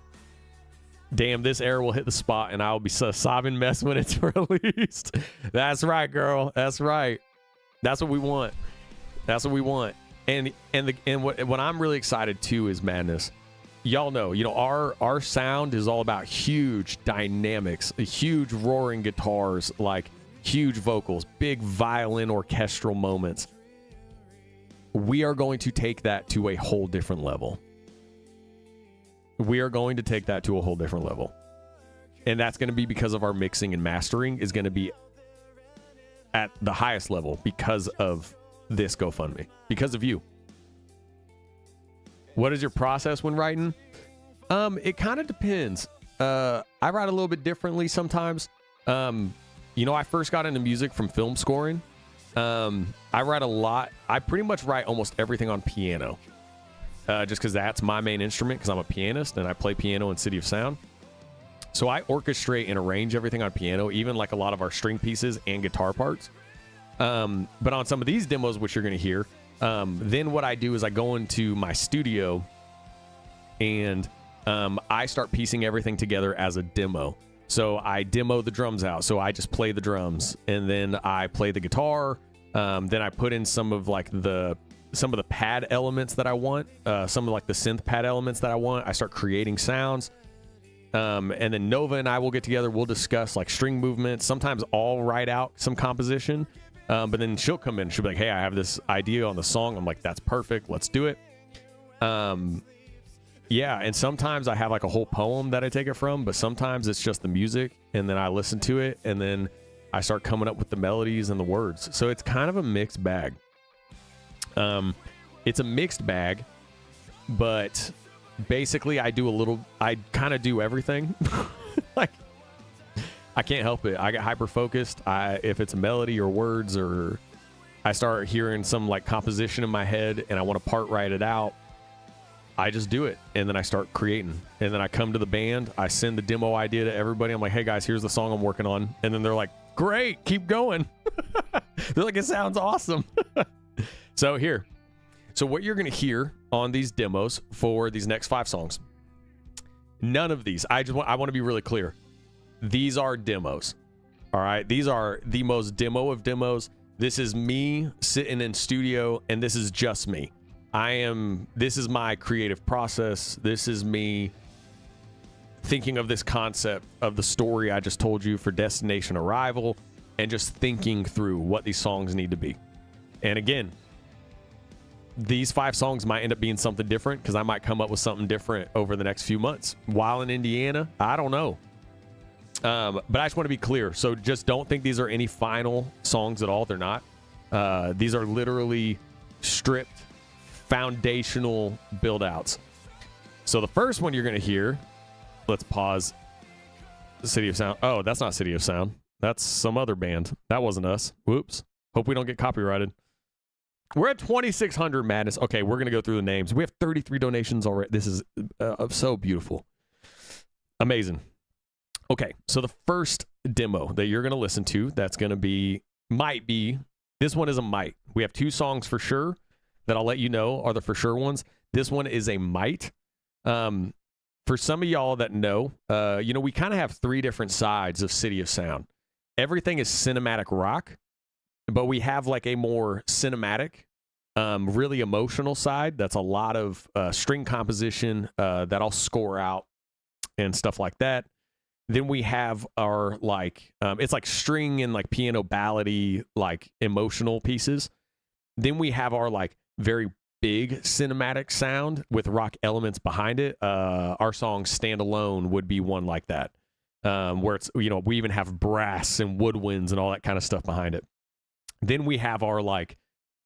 Damn, this error will hit the spot and I'll be a sobbing mess when it's released. That's right, girl. That's right. That's what we want. That's what we want. And what I'm really excited too is Madness. Y'all know, our sound is all about huge dynamics, huge roaring guitars, like huge vocals, big violin orchestral moments. We are going to take that to a whole different level. We are going to take that to a whole different level. And that's going to be because of our mixing and mastering is going to be at the highest level because of this GoFundMe, because of you. What is your process when writing? It kind of depends. I write a little bit differently sometimes. I first got into music from film scoring. I write a lot. I pretty much write almost everything on piano, just because that's my main instrument, because I'm a pianist and I play piano in City of Sound. So I orchestrate and arrange everything on piano, even like a lot of our string pieces and guitar parts. But on some of these demos, which you're going to hear, then what I do is I go into my studio and I start piecing everything together as a demo. So I demo the drums out. So I just play the drums and then I play the guitar. Then I put in some of the pad elements that I want, some of like the synth pad elements that I want. I start creating sounds. And then Nova and I will get together. We'll discuss like string movements. Sometimes I'll write out some composition. But then she'll come in. She'll be like, hey, I have this idea on the song. I'm like, that's perfect. Let's do it. Yeah. And sometimes I have like a whole poem that I take it from, but sometimes it's just the music. And then I listen to it. And then I start coming up with the melodies and the words. So it's kind of a mixed bag. It's a mixed bag, but basically I kind of do everything. Like, I can't help it. I get hyper focused. If it's a melody or words, or I start hearing some like composition in my head and I want to part write it out, I just do it. And then I start creating. And then I come to the band. I send the demo idea to everybody. I'm like, hey guys, here's the song I'm working on. And then they're like, great, keep going. They're like, it sounds awesome. So what you're going to hear on these demos for these next 5 songs, none of these, I want to be really clear. These are demos. All right. These are the most demo of demos. This is me sitting in studio, and this is just me. This is my creative process. This is me thinking of this concept of the story I just told you for Destination Arrival, and just thinking through what these songs need to be. And again, these 5 songs might end up being something different, because I might come up with something different over the next few months. While in Indiana, I don't know. But I just want to be clear. So just don't think these are any final songs at all. They're not. These are literally stripped, foundational build-outs. So the first one you're going to hear, let's pause. City of Sound. Oh, that's not City of Sound. That's some other band. That wasn't us. Whoops. Hope we don't get copyrighted. We're at 2,600 Madness. Okay, we're going to go through the names. We have 33 donations already. This is so beautiful. Amazing. Okay, so the first demo that you're going to listen to, that's going to be, this one is a might. We have 2 songs for sure that I'll let you know are the for sure ones. This one is a might. For some of y'all that know, we kind of have 3 different sides of City of Sound. Everything is cinematic rock, but we have like a more cinematic, really emotional side. That's a lot of string composition that I'll score out and stuff like that. Then we have our it's like string and like piano ballady, like emotional pieces. Then we have our like very big cinematic sound with rock elements behind it. Our song Stand Alone would be one like that, where it's, we even have brass and woodwinds and all that kind of stuff behind it. Then we have our like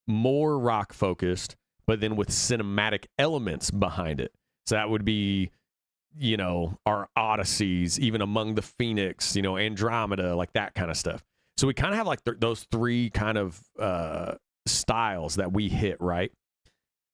more rock focused, but then with cinematic elements behind it. So that would be, our Odysseys, even Among the Phoenix, Andromeda, like that kind of stuff. So we kind of have like those 3 kind of styles that we hit, right?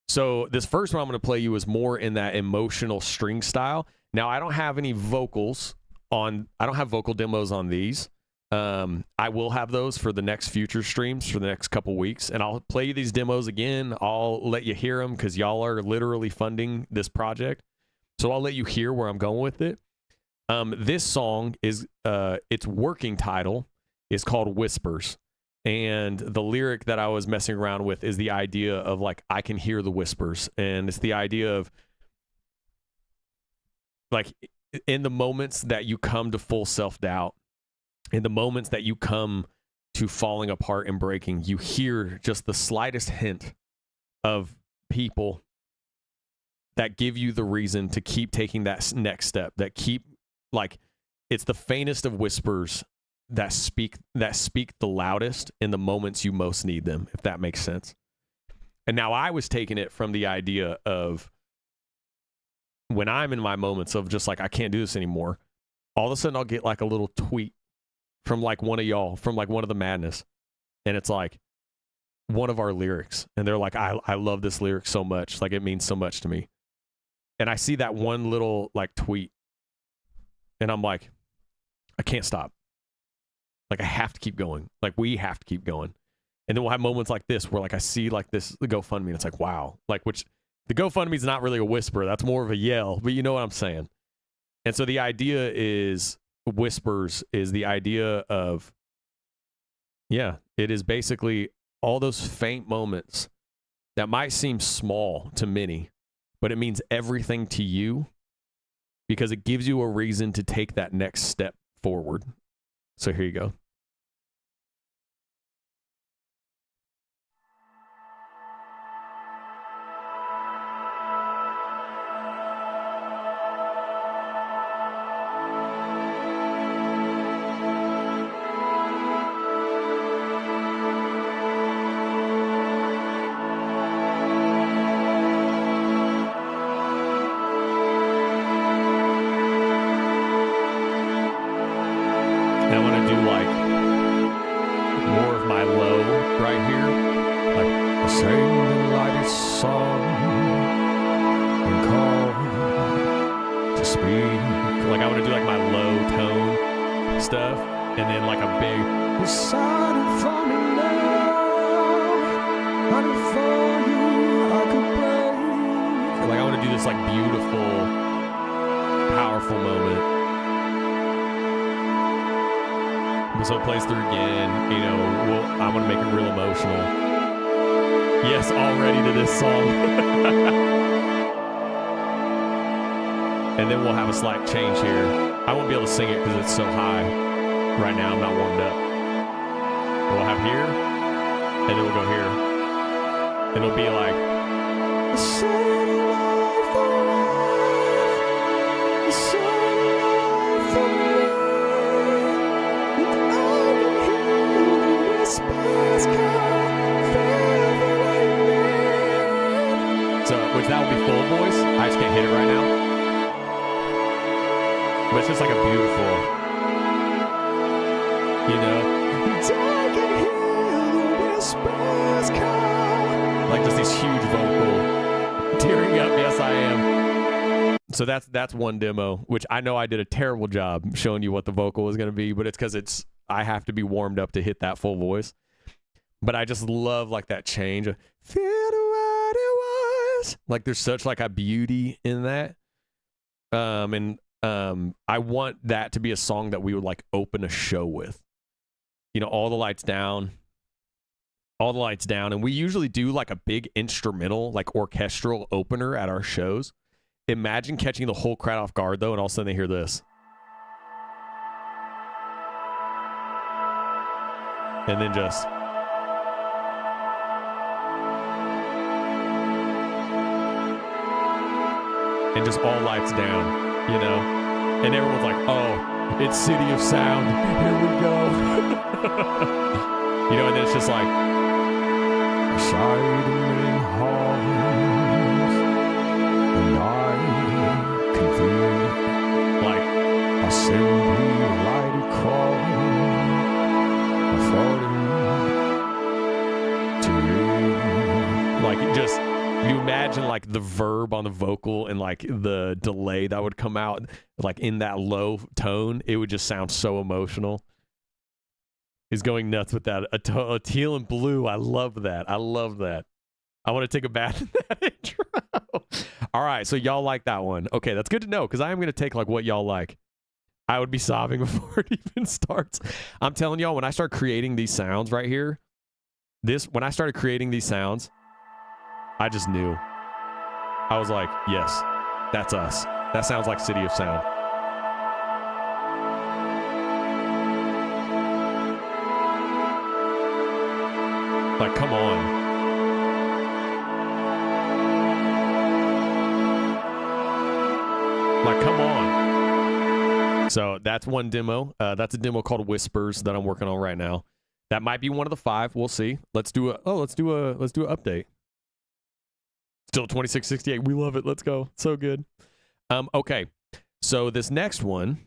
So this first one I'm going to play you is more in that emotional string style. Now, I don't have any vocals I don't have vocal demos on these. I will have those for the next future streams for the next couple weeks, and I'll play you these demos again. I'll let you hear them because y'all are literally funding this project. So I'll let you hear where I'm going with it. This song is, its working title is called Whispers. And the lyric that I was messing around with is the idea of like, I can hear the whispers. And it's the idea of like, in the moments that you come to full self-doubt, in the moments that you come to falling apart and breaking, you hear just the slightest hint of people that give you the reason to keep taking that next step, that keep, like, it's the faintest of whispers that speak the loudest in the moments you most need them, if that makes sense. And now I was taking it from the idea of when I'm in my moments of just like, I can't do this anymore, all of a sudden I'll get like a little tweet from like one of y'all, from like one of the madness. And it's like one of our lyrics. And they're like, I love this lyric so much. Like, it means so much to me. And I see that one little like tweet and I'm like, I can't stop. Like, I have to keep going. Like, we have to keep going. And then we'll have moments like this where like I see like this, the GoFundMe, and it's like, wow. Like, which the GoFundMe is not really a whisper. That's more of a yell, but you know what I'm saying? And so the idea is, whispers is the idea of, yeah, it is basically all those faint moments that might seem small to many, but it means everything to you because it gives you a reason to take that next step forward. So here you go. And I want to do like more of my low right here. Like, I sang the lightest song and call to speak. Like, I want to do like my low tone stuff. And then like a big, Decided for me now, and for you I could break. like I want to do this like beautiful, powerful moment. So it plays through again, you know, I'm going to make it real emotional. Yes, already to this song. And then we'll have a slight change here. I won't be able to sing it because it's so high. Right now, I'm not warmed up. We'll have here, and then we'll go here. And it'll be like, which that would be full voice. I just can't hit it right now. But it's just like a beautiful, you know, like just these huge vocal, tearing up. Yes, I am. So that's one demo, which I know I did a terrible job showing you what the vocal was going to be, but it's because I have to be warmed up to hit that full voice. But I just love like that change of feel what it was. Like there's such like a beauty in that. I want that to be a song that we would like open a show with. You know, all the lights down. And we usually do like a big instrumental, like orchestral opener at our shows. Imagine catching the whole crowd off guard though, and all of a sudden they hear this. And then just and just all lights down, you know? And everyone's like, oh, it's City of Sound. Here we go. You know, and then it's just like, shining halls, and I can feel like a simply lighted call, falling to you. Like, it just, you imagine like the verb on the vocal and like the delay that would come out like in that low tone, it would just sound so emotional. He's going nuts with that. A teal and blue. I love that. I love that. I want to take a bath in that intro. All right, so y'all like that one. Okay, that's good to know because I am going to take like what y'all like. I would be sobbing before it even starts. I'm telling y'all, when I start creating these sounds right here, when I started creating these sounds, I just knew. I was like, yes, that's us. That sounds like City of Sound. Like, come on. Like, come on. So that's one demo. That's a demo called Whispers that I'm working on right now. That might be one of the 5. We'll see. Let's do an update. Still 2668. We love it. Let's go. So good. Okay. So this next one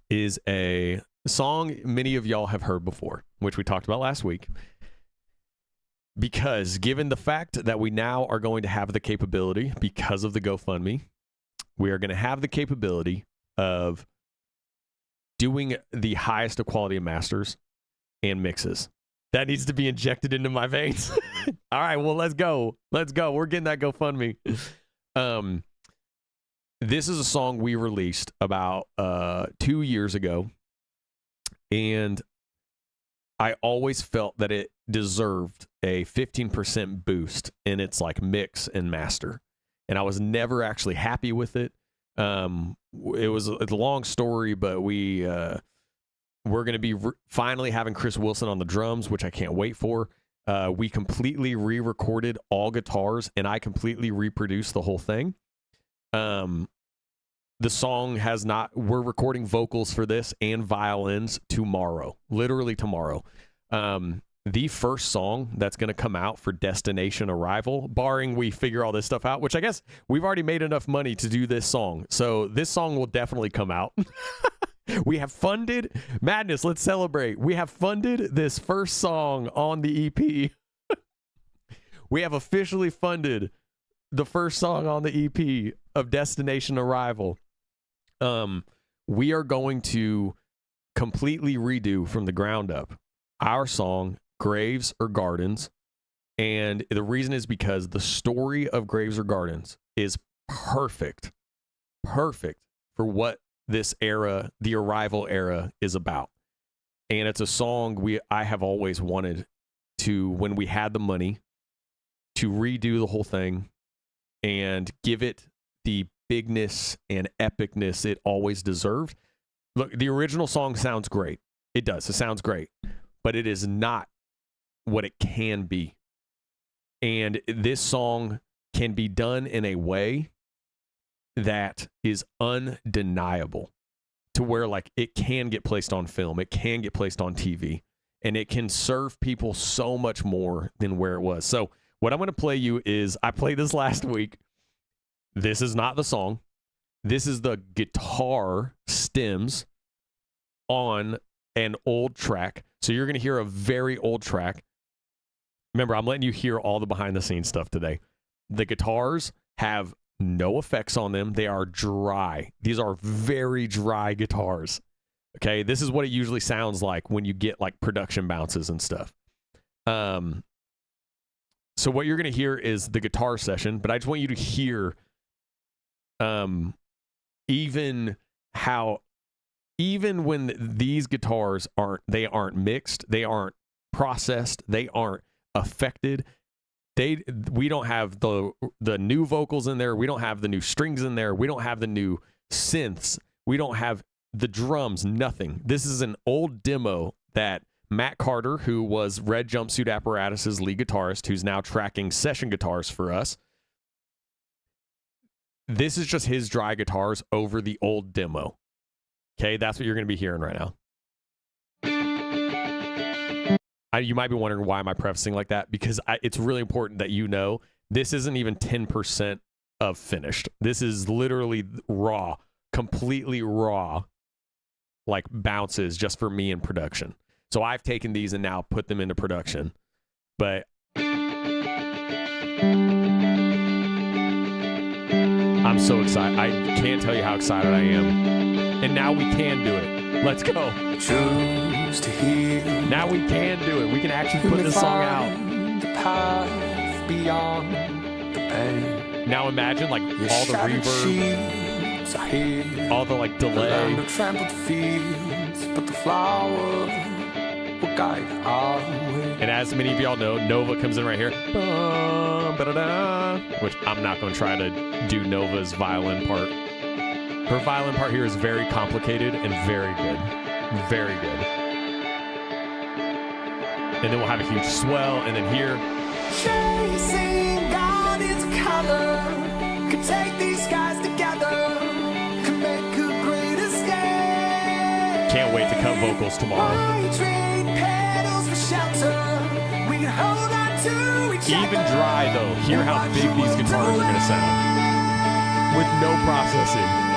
is a song many of y'all have heard before, which we talked about last week. Because given the fact that we now are going to have the capability, because of the GoFundMe, we are going to have the capability of doing the highest of quality of masters and mixes. That needs to be injected into my veins. All right, well, let's go. Let's go. We're getting that GoFundMe. This is a song we released about 2 years ago, and I always felt that it deserved a 15% boost in its like mix and master. And I was never actually happy with it. It was a long story, but we're going to be finally having Chris Wilson on the drums, which I can't wait for. We completely re-recorded all guitars, and I completely reproduced the whole thing. The song has not... We're recording vocals for this and violins tomorrow. Literally tomorrow. The first song that's going to come out for Destination Arrival, barring we figure all this stuff out, which I guess we've already made enough money to do this song. So this song will definitely come out. We have funded... Madness, let's celebrate. We have funded this first song on the EP. We have officially funded the first song on the EP of Destination Arrival. We are going to completely redo from the ground up our song, Graves or Gardens. And the reason is because the story of Graves or Gardens is perfect for what this era, the Arrival era, is about. And it's a song I have always wanted to, when we had the money, to redo the whole thing and give it the bigness and epicness it always deserved. Look, the original song sounds great. It does. It sounds great. But it is not what it can be. And this song can be done in a way that is undeniable, to where like it can get placed on film, it can get placed on TV, and it can serve people so much more than where it was. So what I'm going to play you is, I played this last week. This is not the song. This is the guitar stems on an old track. So you're going to hear a very old track. Remember, I'm letting you hear all the behind the scenes stuff today. The guitars have no effects on them. They are dry. These are very dry guitars. Okay, this is what it usually sounds like when you get like production bounces and stuff. So what you're going to hear is the guitar session, but I just want you to hear even when these guitars aren't mixed, they aren't processed, they aren't affected. We don't have the new vocals in there. We don't have the new strings in there. We don't have the new synths. We don't have the drums, nothing. This is an old demo that Matt Carter, who was Red Jumpsuit Apparatus' lead guitarist, who's now tracking session guitars for us. This is just his dry guitars over the old demo. Okay, that's what you're going to be hearing right now. You might be wondering, why am I prefacing like that? Because it's really important that you know this isn't even 10% of finished. This is literally raw, completely raw, like bounces just for me in production. So I've taken these and now put them into production. But I'm so excited. I can't tell you how excited I am. And now we can do it. Let's go. Choose to heal. Now we can do it. We can actually put this song out. The path beyond the pain. Now imagine like all the reverb. steps ahead. All the like The land delay. of trampled fields, but the flowers will guide our way. And as many of y'all know, Nova comes in right here. Bum, ba-da-da, which I'm not going to try to do Nova's violin part. Her violin part here is very complicated and very good. Very good. And then we'll have a huge swell, and then here. Chasing God its color, could take these skies together, could make a great escape. Can't wait to cut vocals tomorrow. Why trade petals for shelter? We can hold on to each other. Even dry, though, hear how big these guitars are going to sound. With no processing.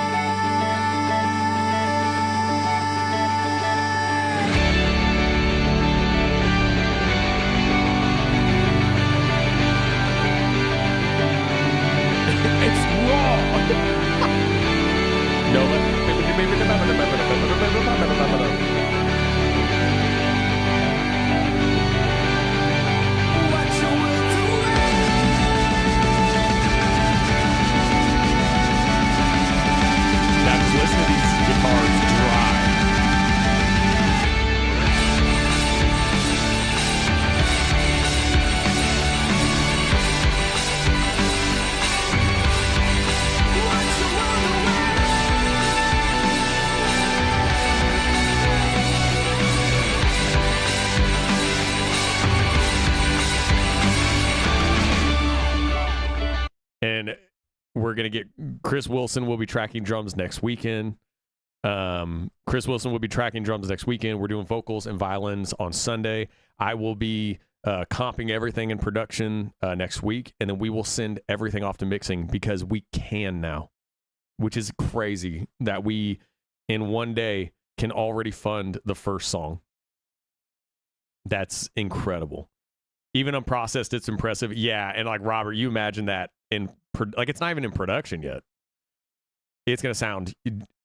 And we're going to get Chris Wilson will be tracking drums next weekend. Chris Wilson will be tracking drums next weekend. We're doing vocals and violins on Sunday. I will be comping everything in production next week, and then we will send everything off to mixing because we can now, which is crazy that we, in one day, can already fund the first song. That's incredible. Even unprocessed, it's impressive. Yeah, and like Robert, you imagine that like it's not even in production yet. It's going to sound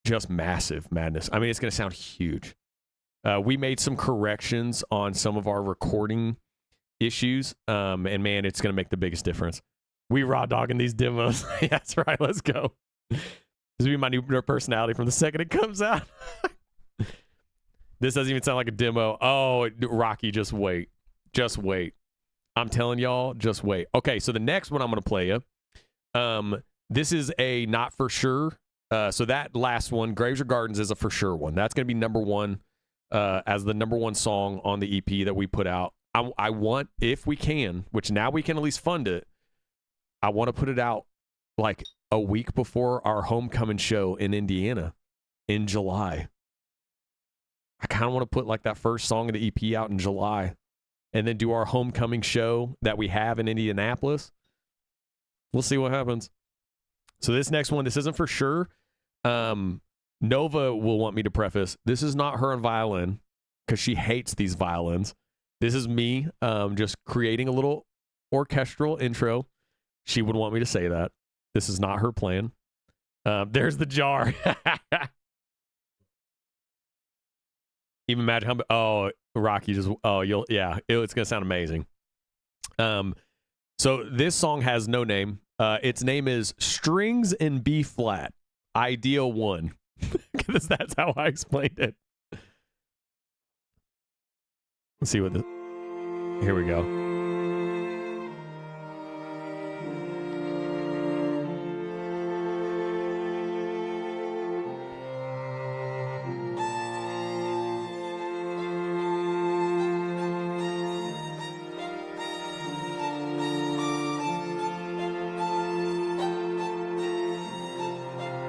just massive madness. I mean, it's going to sound huge. We made some corrections on some of our recording issues, and man, it's going to make the biggest difference. We raw dogging these demos. Yeah, that's right. Let's go. This will be my new personality from the second it comes out. This doesn't even sound like a demo. Oh, Rocky, just wait. Just wait. I'm telling y'all, just wait. Okay, so the next one I'm going to play you. This is a not for sure. So that last one, Graves or Gardens, is a for sure one. That's going to be number one as the number one song on the EP that we put out. I want, if we can, which now we can at least fund it, I want to put it out like a week before our homecoming show in Indiana in July. I kind of want to put like that first song of the EP out in July and then do our homecoming show that we have in Indianapolis. We'll see what happens. So this next one, this isn't for sure. Nova will want me to preface, this is not her on violin because she hates these violins. This is me just creating a little orchestral intro. She would want me to say that. This is not her plan. There's the jar. Even imagine how, oh, Rocky just, oh, it's going to sound amazing. So this song has no name. Its name is Strings in B Flat, Ideal 1. Because that's how I explained it. Let's see what this, here we go.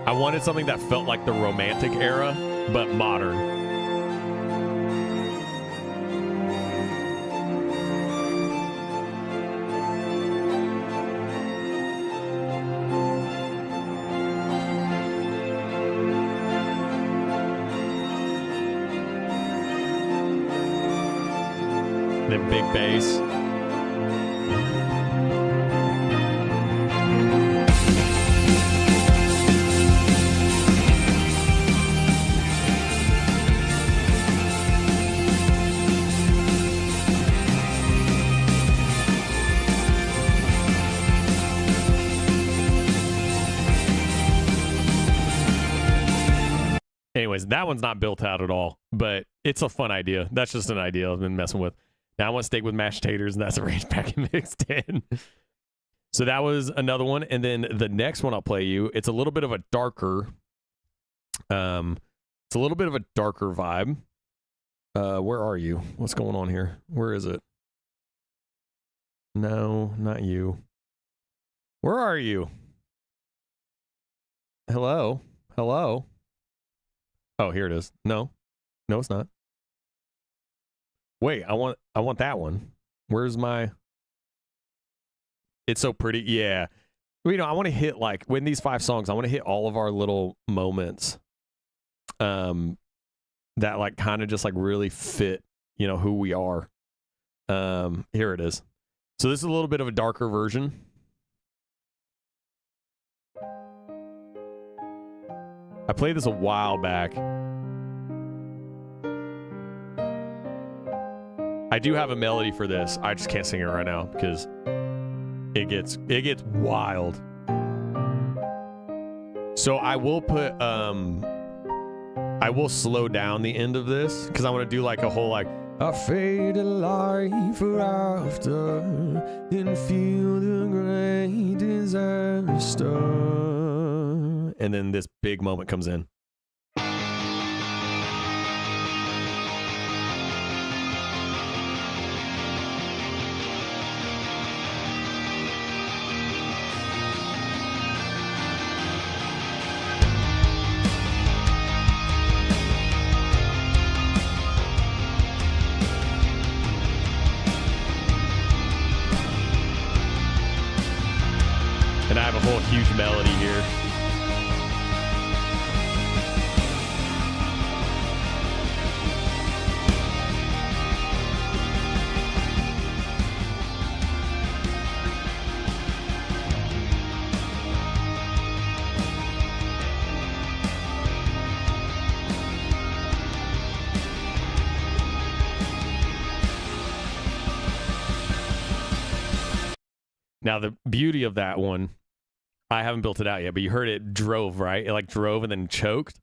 I wanted something that felt like the Romantic era, but modern. Then big bass. anyways, that one's not built out at all, but it's a fun idea. That's just an idea I've been messing with. Now I want steak with mashed taters, and that's arranged back and mixed in. So that was another one. And then the next one I'll play you, it's a little bit of a darker, vibe. Where are you? What's going on here? Where is it? No, not you. Where are you? Hello? Hello? Oh, here it is. No, it's not. Wait, I want that one. Where's my... It's so pretty. Yeah. Well, I want to hit, like, when these 5 songs, I want to hit all of our little moments that, like, kind of just, like, really fit, who we are. Here it is. So this is a little bit of a darker version. I played this a while back. I do have a melody for this. I just can't sing it right now because it gets wild. So I will put I will slow down the end of this because I want to do like a whole like I fade a life after and feel the great disaster. And then this big moment comes in. And I have a whole huge melody here. Now, the beauty of that one, I haven't built it out yet, but you heard it drove, right? It like drove and then choked.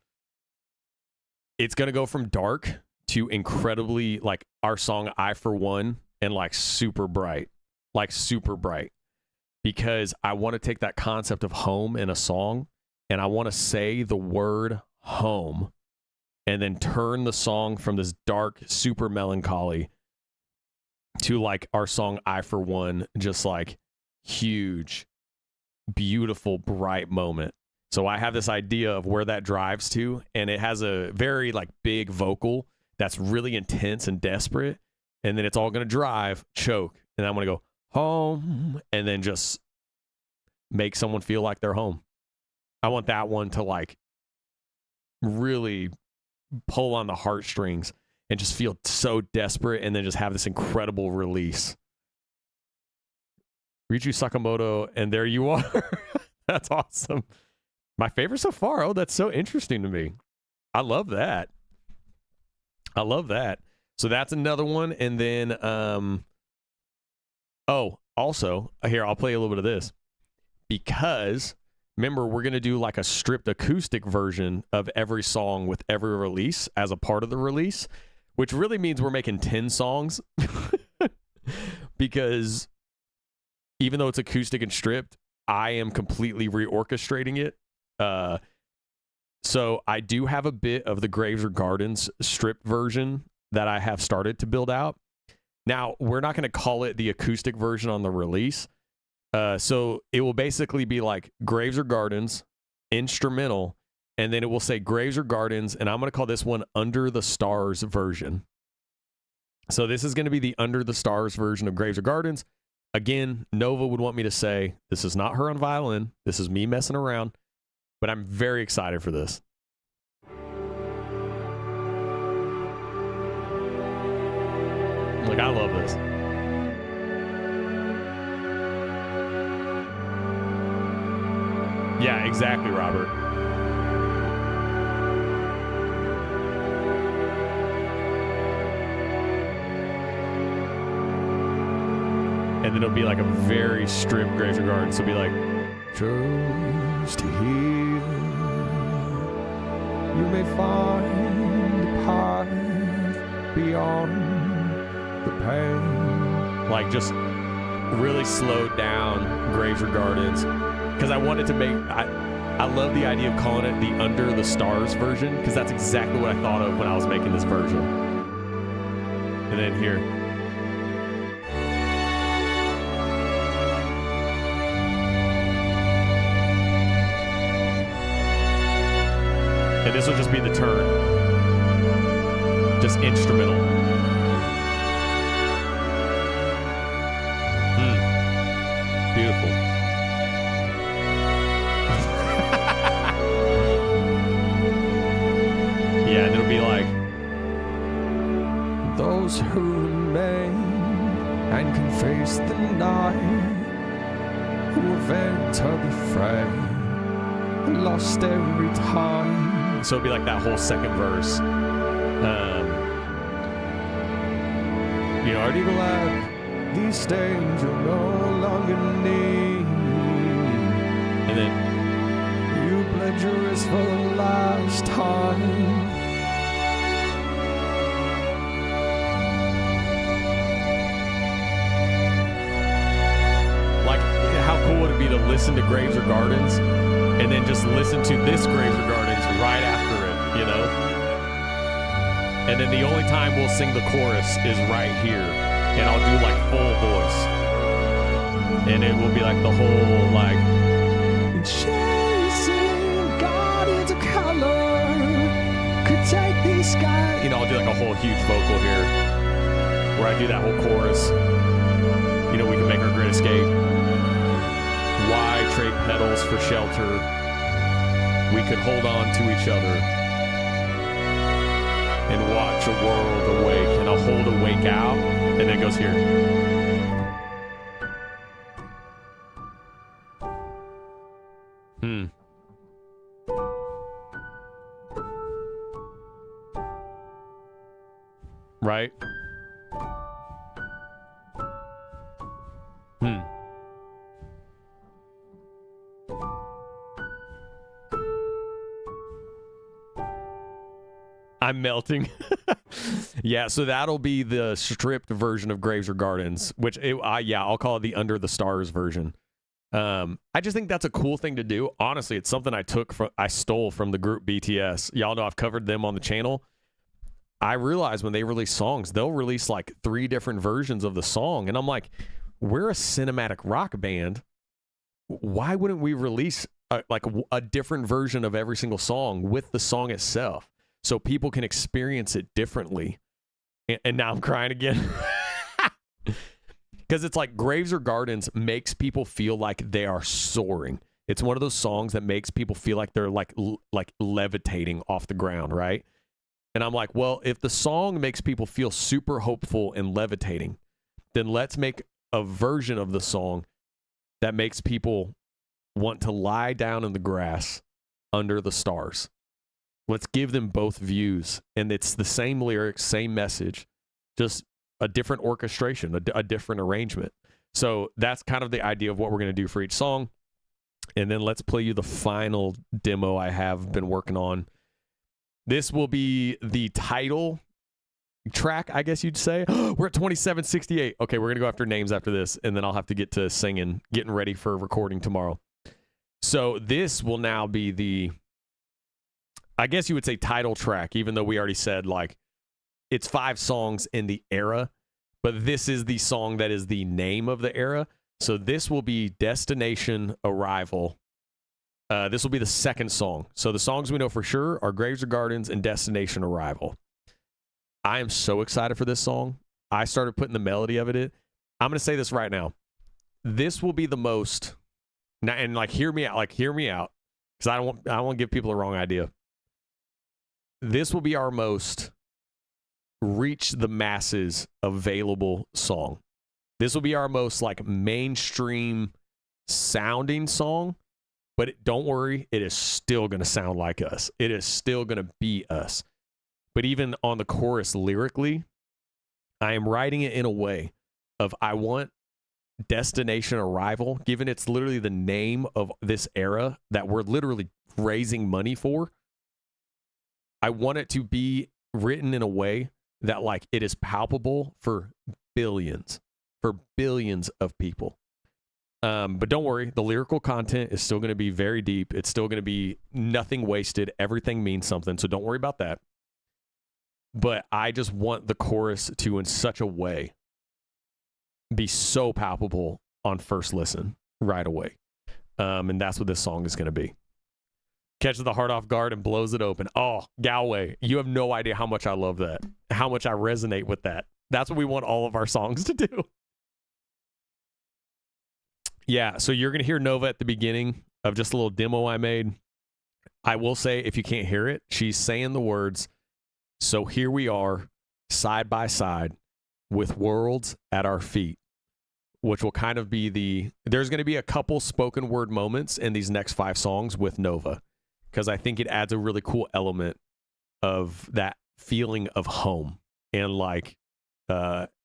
It's going to go from dark to incredibly, like our song I For One, and like super bright, because I want to take that concept of home in a song and I want to say the word home and then turn the song from this dark, super melancholy to like our song I For One, just like huge, beautiful, bright moment. So I have this idea of where that drives to, and it has a very like big vocal that's really intense and desperate, and then it's all going to drive, choke, and I'm going to go home, and then just make someone feel like they're home. I want that one to like really pull on the heartstrings and just feel so desperate, and then just have this incredible release. Ryuichi Sakamoto, and there you are. That's awesome. My favorite so far. Oh, that's so interesting to me. I love that. So that's another one. And then, also, here, I'll play a little bit of this. Because, remember, we're going to do like a stripped acoustic version of every song with every release as a part of the release, which really means we're making 10 songs. Because even though it's acoustic and stripped, I am completely reorchestrating it. So I do have a bit of the Graves or Gardens stripped version that I have started to build out. Now, we're not going to call it the acoustic version on the release. So it will basically be like Graves or Gardens, instrumental, and then it will say Graves or Gardens, and I'm going to call this one Under the Stars version. So this is going to be the Under the Stars version of Graves or Gardens. Again, Nova would want me to say, this is not her on violin. This is me messing around. But I'm very excited for this. Like, I love this. Yeah, exactly, Robert. And then it'll be like a very stripped Graves or Gardens. So it'll be like, just here you may find a path beyond the pain. Like, just really slowed down Graves or Gardens, because I wanted to make, I love the idea of calling it the Under the Stars version, because that's exactly what I thought of when I was making this version. And then here. And this will just be the turn. Just instrumental. Beautiful. Yeah, and it'll be like, those who remain and can face the night, who have entered the fray, lost every time. so it'll be like that whole second verse. You know, Are you glad these days you'll no longer need? and then You bled your wrist for the last time. like, how cool would it be to listen to Graves or Gardens and then just listen to this Graves or Gardens right after it, you know? And then the only time we'll sing the chorus is right here, and I'll do like full voice, and it will be like the whole like, Chasing guardians of color could take these skies. you know, I'll do like a whole huge vocal here where I do that whole chorus. You know, we can make our great escape. Why trade petals for shelter? We could hold on to each other and watch a world awake. And I'll hold awake out, and then it goes here. Right? I'm melting. Yeah, so that'll be the stripped version of Graves or Gardens, which, I'll call it the Under the Stars version. I just think that's a cool thing to do. Honestly, it's something I stole from the group BTS. Y'all know I've covered them on the channel. I realize when they release songs, they'll release like 3 different versions of the song. And I'm like, we're a cinematic rock band. Why wouldn't we release a different version of every single song with the song itself so people can experience it differently? And now I'm crying again. Because it's like Graves or Gardens makes people feel like they are soaring. It's one of those songs that makes people feel like they're like levitating off the ground, right? And I'm like, well, if the song makes people feel super hopeful and levitating, then let's make a version of the song that makes people want to lie down in the grass under the stars. Let's give them both views. And it's the same lyrics, same message, just a different orchestration, a different arrangement. So that's kind of the idea of what we're going to do for each song. And then let's play you the final demo I have been working on. This will be the title track, I guess you'd say. We're at 2768. Okay, we're going to go after names after this, and then I'll have to get to singing, getting ready for recording tomorrow. So this will now be the, I guess you would say, title track, even though we already said, like, it's 5 songs in the era, but this is the song that is the name of the era. So this will be Destination Arrival. This will be the second song. So the songs we know for sure are Graves or Gardens and Destination Arrival. I am so excited for this song. I started putting the melody of it in. I'm going to say this right now. This will be the most, and like, hear me out, because I don't want to give people the wrong idea. This will be our most reach the masses available song. This will be our most like mainstream sounding song. But don't worry, it is still going to sound like us. It is still going to be us. But even on the chorus lyrically, I am writing it in a way of I want Destination Arrival, given it's literally the name of this era that we're literally raising money for. I want it to be written in a way that like it is palpable for billions of people. But don't worry, the lyrical content is still going to be very deep. It's still going to be nothing wasted. Everything means something. So don't worry about that. But I just want the chorus to, in such a way, be so palpable on first listen right away. And that's what this song is going to be. Catches the heart off guard and blows it open. Oh, Galway, you have no idea how much I love that, how much I resonate with that. That's what we want all of our songs to do. Yeah, so you're going to hear Nova at the beginning of just a little demo I made. I will say, if you can't hear it, she's saying the words, "So here we are, side by side, with worlds at our feet," which will kind of be there's going to be a couple spoken word moments in these next 5 songs with Nova, because I think it adds a really cool element of that feeling of home and like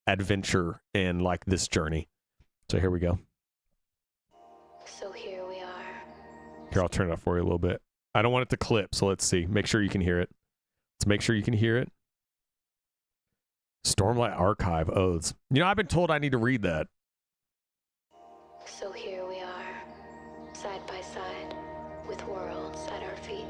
adventure and like this journey. So here we go. So here we are. Here, I'll turn it up for you a little bit. I don't want it to clip, so let's see. Make sure you can hear it. Let's make sure you can hear it. Stormlight Archive Oaths. You know, I've been told I need to read that. So here we are, side by side, with worlds at our feet.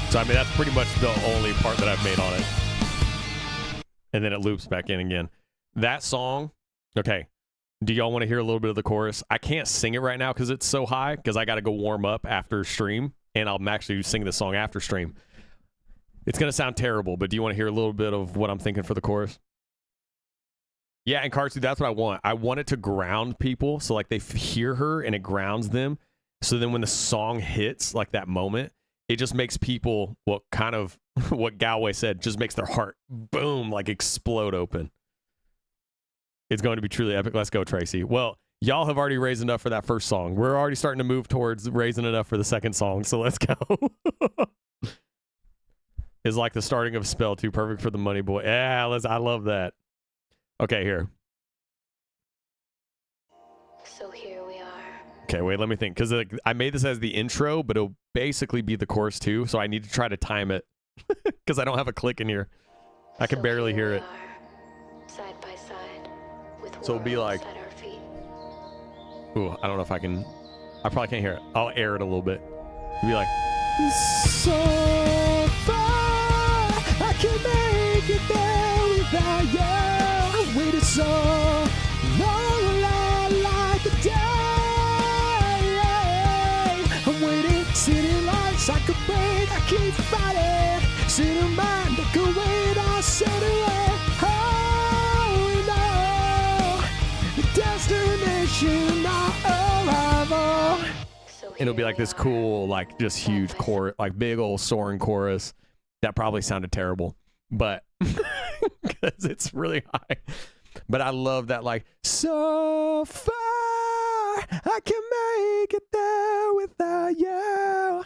So, I mean, that's pretty much the only part that I've made on it. And then it loops back in again. That song, okay, do y'all want to hear a little bit of the chorus? I can't sing it right now because it's so high, because I got to go warm up after stream, and I'll actually sing the song after stream. It's going to sound terrible, but do you want to hear a little bit of what I'm thinking for the chorus? Yeah, and Kartsu, that's what I want. I want it to ground people, so like they hear her and it grounds them. So then when the song hits, like that moment, it just makes people, well, kind of what Galway said, just makes their heart, boom, like explode open. It's going to be truly epic. Let's go, Tracy. Well, y'all have already raised enough for that first song. We're already starting to move towards raising enough for the second song, so let's go. It's like the starting of a spell, too perfect for the money boy. Yeah, I love that. Okay, here. So here we are. Okay, wait, let me think. Because I made this as the intro, but it'll basically be the chorus too, so I need to try to time it. Because I don't have a click in here. I can barely hear it. Side by side, with so it'll be like... at our feet. Ooh, I don't know if I can... I probably can't hear it. I'll air it a little bit. It'll be like... So far, I can make it there without you. I waited so long, like the day. I'm waiting, sitting lights I could break. I keep fighting, sitting mind that could wait. I said away. Oh, no, the destination, our arrival. And it'll be like this cool, like just huge chorus, like big old soaring chorus. That probably sounded terrible, but because it's really high. But I love that, like, so far I can make it there without you.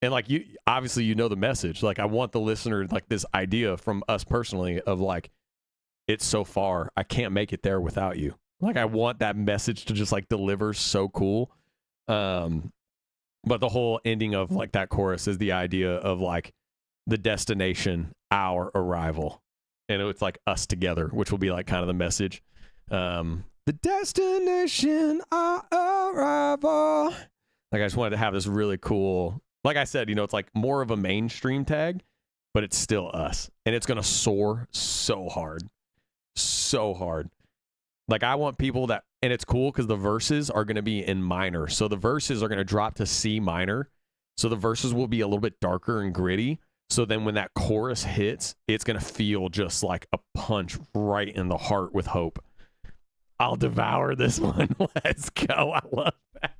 And like you, obviously, you know the message. Like, I want the listener, like this idea from us personally of like, it's so far I can't make it there without you. Like, I want that message to just like deliver so cool. But the whole ending of like that chorus is the idea of like the destination, our arrival. And it's like us together, which will be like kind of the message. The destination, our arrival. Like, I just wanted to have this really cool, like I said, you know, it's like more of a mainstream tag, but it's still us. And it's going to soar so hard. So hard. Like, I want people that, and it's cool because the verses are going to be in minor. So the verses are going to drop to C minor. So the verses will be a little bit darker and gritty. So then when that chorus hits, it's going to feel just like a punch right in the heart with hope. I'll devour this one. Let's go. I love that.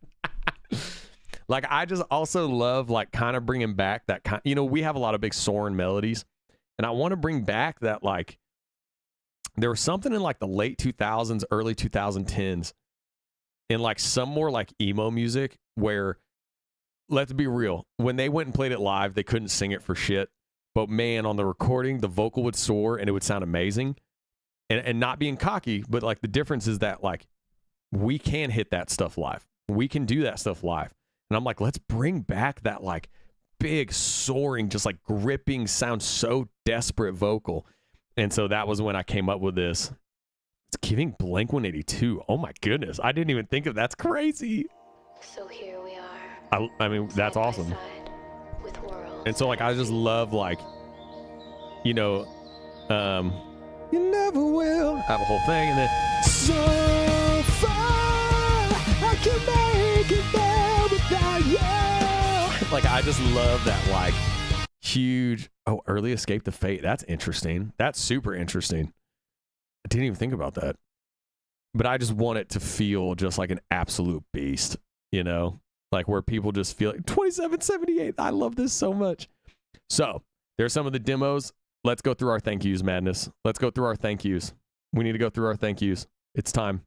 Like, I just also love like kind of bringing back that kind, you know, we have a lot of big soaring melodies. And I want to bring back that, like, there was something in like the late 2000s, early 2010s in like some more like emo music where, let's be real, when they went and played it live, they couldn't sing it for shit. But man, on the recording, the vocal would soar and it would sound amazing. And not being cocky, but like the difference is that like we can hit that stuff live. We can do that stuff live. And I'm like, let's bring back that like big soaring, just like gripping, sounds so desperate vocal. And so that was when I came up with this. It's giving Blink 182. Oh my goodness. I didn't even think of that's crazy. So here we are. I mean, that's side by awesome. side with worlds And so like I just love like, you know, you never will have a whole thing and then so far I can make it there without you. Like I just love that like huge early escape to fate. That's interesting. That's super interesting. I didn't even think about that. But I just want it to feel just like an absolute beast, you know? Like where people just feel like 2778. I love this so much. So there's some of the demos. Let's go through our thank yous, Madness. Let's go through our thank yous. We need to go through our thank yous. It's time.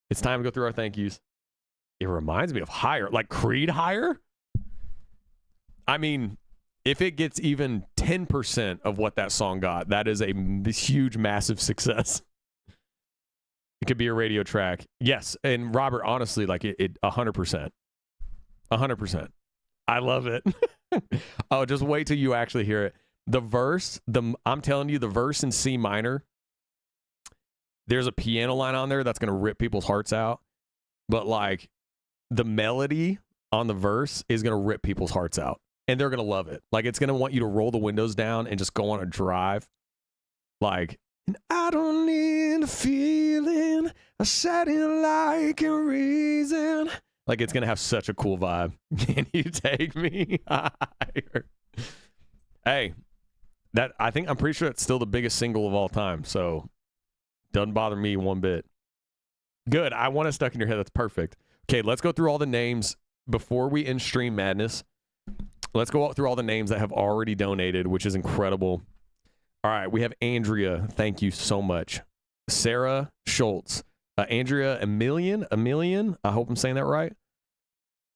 It's time to go through our thank yous. It reminds me of Higher, like Creed Higher. I mean, if it gets even 10% of what that song got, that is a huge, massive success. It could be a radio track. Yes. And Robert, honestly, like it 100%. 100%. I love it. Oh, just wait till you actually hear it. The verse, I'm telling you, the verse in C minor, there's a piano line on there that's going to rip people's hearts out. But like the melody on the verse is going to rip people's hearts out. And they're going to love it. Like, it's going to want you to roll the windows down and just go on a drive. Like, and I don't need a feeling, a setting like a reason. Like, it's going to have such a cool vibe. Can you take me higher? Hey, I'm pretty sure it's still the biggest single of all time. So, doesn't bother me one bit. Good. I want it stuck in your head. That's perfect. Okay, let's go through all the names before we end Stream Madness. Let's go through all the names that have already donated, which is incredible. All right, we have Andrea. Thank you so much. Sarah Schultz. Andrea Emilian. I hope I'm saying that right.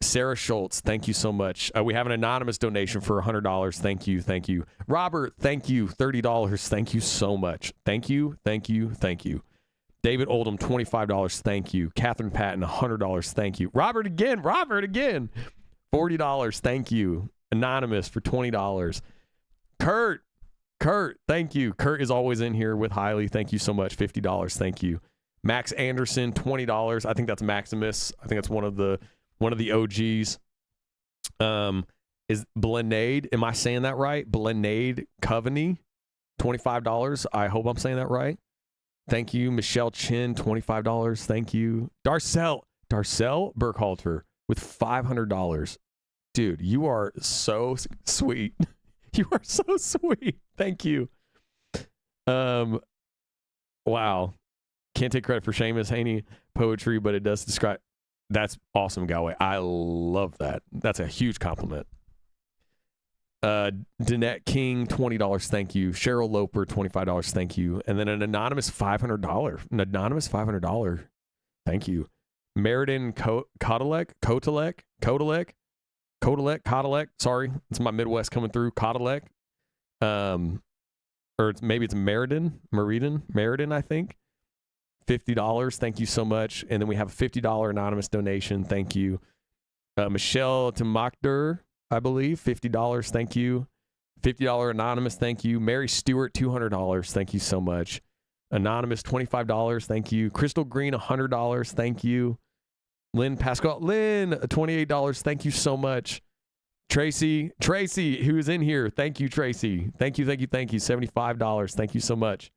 Sarah Schultz. Thank you so much. We have an anonymous donation for $100. Thank you. Thank you. Robert, thank you. $30. Thank you so much. Thank you. Thank you. Thank you. David Oldham, $25. Thank you. Catherine Patton, $100. Thank you. Robert again. $40. Thank you. Anonymous for $20. Kurt, thank you. Kurt is always in here with Hiley. Thank you so much. $50. Thank you. Max Anderson, $20. I think that's Maximus. I think that's one of the OGs. Is Blenade, am I saying that right? Blenade Coveney, $25. I hope I'm saying that right. Thank you. Michelle Chin, $25. Thank you. Darcel Burkhalter with $500. Dude, you are so sweet. You are so sweet. Thank you. Wow. Can't take credit for Seamus Haney poetry, but it does describe. That's awesome, Galway. I love that. That's a huge compliment. Danette King, $20. Thank you. Cheryl Loper, $25. Thank you. And then an anonymous $500. Thank you. Meriden Kotelek. Sorry, it's my Midwest coming through. Kotelek. Or maybe it's Meriden, I think. $50. Thank you so much. And then we have a $50 anonymous donation. Thank you. Michelle Tamakder, I believe, $50. Thank you. $50 anonymous. Thank you. Mary Stewart, $200. Thank you so much. Anonymous, $25. Thank you. Crystal Green, $100. Thank you. Lynn Pascal, $28. Thank you so much. Tracy, who's in here. Thank you, Tracy. Thank you. $75. Thank you so much.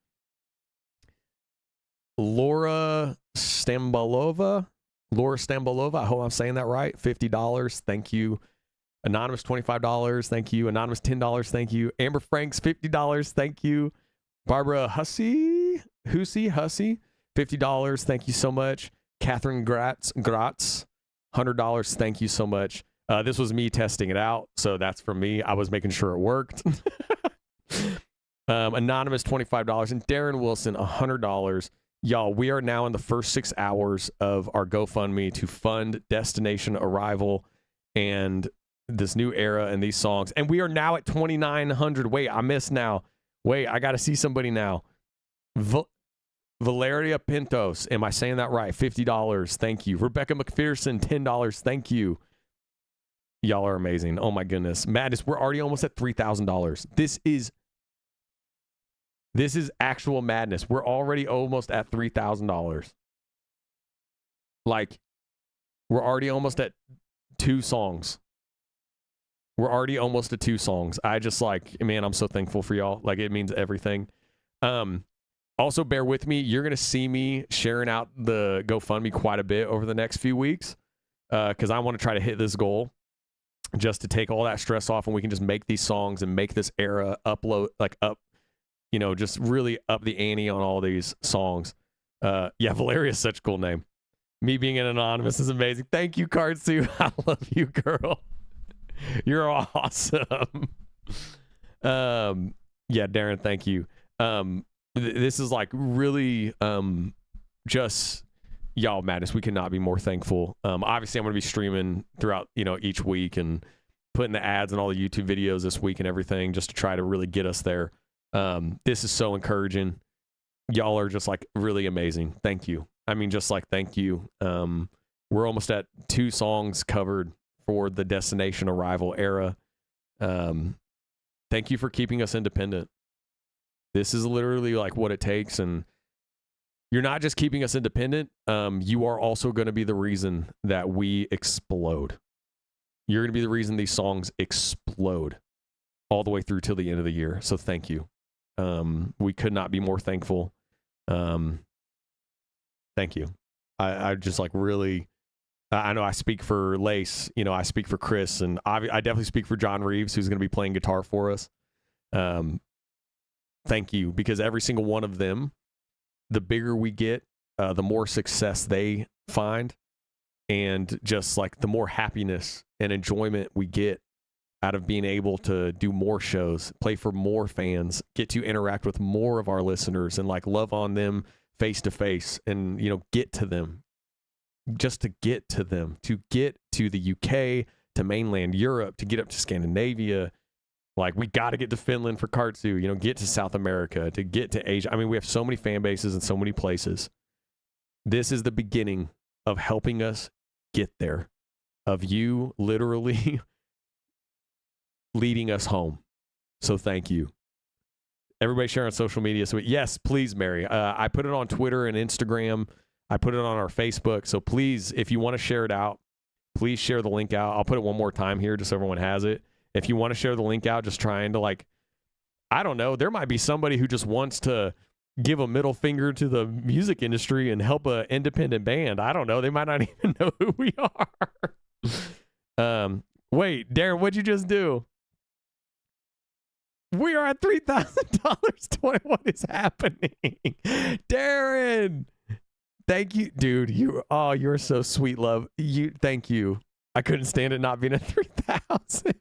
Laura Stambolova. I hope I'm saying that right. $50. Thank you. Anonymous, $25. Thank you. Anonymous, $10. Thank you. Amber Franks, $50. Thank you. Barbara Hussey, $50. Thank you so much. Catherine Gratz, $100. Thank you so much. This was me testing it out, so that's from me. I was making sure it worked. Anonymous, $25. And Darren Wilson, $100. Y'all, we are now in the first 6 hours of our GoFundMe to fund Destination Arrival and this new era and these songs. And we are now at 2,900. Wait, I missed now. Wait, I got to see somebody now. Valeria Pintos. Am I saying that right? $50. Thank you. Rebecca McPherson, $10. Thank you. Y'all are amazing. Oh my goodness. Madness, we're already almost at $3,000. This is actual madness. We're already almost at $3,000. Like, we're already almost at 2 songs. We're already almost at 2 songs. I just like, man, I'm so thankful for y'all. Like, it means everything. Also, bear with me. You're going to see me sharing out the GoFundMe quite a bit over the next few weeks because I want to try to hit this goal just to take all that stress off and we can just make these songs and make this era just really up the ante on all these songs. Yeah, Valeria is such a cool name. Me being an anonymous is amazing. Thank you, Kartsu. I love you, girl. You're awesome. Yeah, Darren, thank you. This is like really just y'all madness. We cannot be more thankful. Obviously, I'm going to be streaming throughout each week and putting the ads and all the YouTube videos this week and everything just to try to really get us there. This is so encouraging. Y'all are just like really amazing. Thank you. I mean, just like thank you. We're almost at 2 songs covered for the Destination Arrival era. Thank you for keeping us independent. This is literally like what it takes. And you're not just keeping us independent. You are also going to be the reason that we explode. You're going to be the reason these songs explode all the way through till the end of the year. So thank you. We could not be more thankful. Thank you. I just like really, I know I speak for Lace, I speak for Chris, and I definitely speak for John Reeves, who's going to be playing guitar for us. Thank you, because every single one of them, the bigger we get, the more success they find, and just like the more happiness and enjoyment we get out of being able to do more shows, play for more fans, get to interact with more of our listeners and like love on them face to face and, get to them, just to get to them, to get to the UK, to mainland Europe, to get up to Scandinavia. Like, we got to get to Finland for Kartsu, get to South America, to get to Asia. I mean, we have so many fan bases in so many places. This is the beginning of helping us get there, of you literally leading us home. So thank you. Everybody share on social media. So yes, please, Mary. I put it on Twitter and Instagram. I put it on our Facebook. So please, if you want to share it out, please share the link out. I'll put it one more time here just so everyone has it. If you want to share the link out, just trying to I don't know, there might be somebody who just wants to give a middle finger to the music industry and help an independent band. I don't know. They might not even know who we are. Wait, Darren, what'd you just do? We are at $3,000. What is happening? Darren, thank you, dude. You're so sweet, love. Thank you. I couldn't stand it not being at 3,000.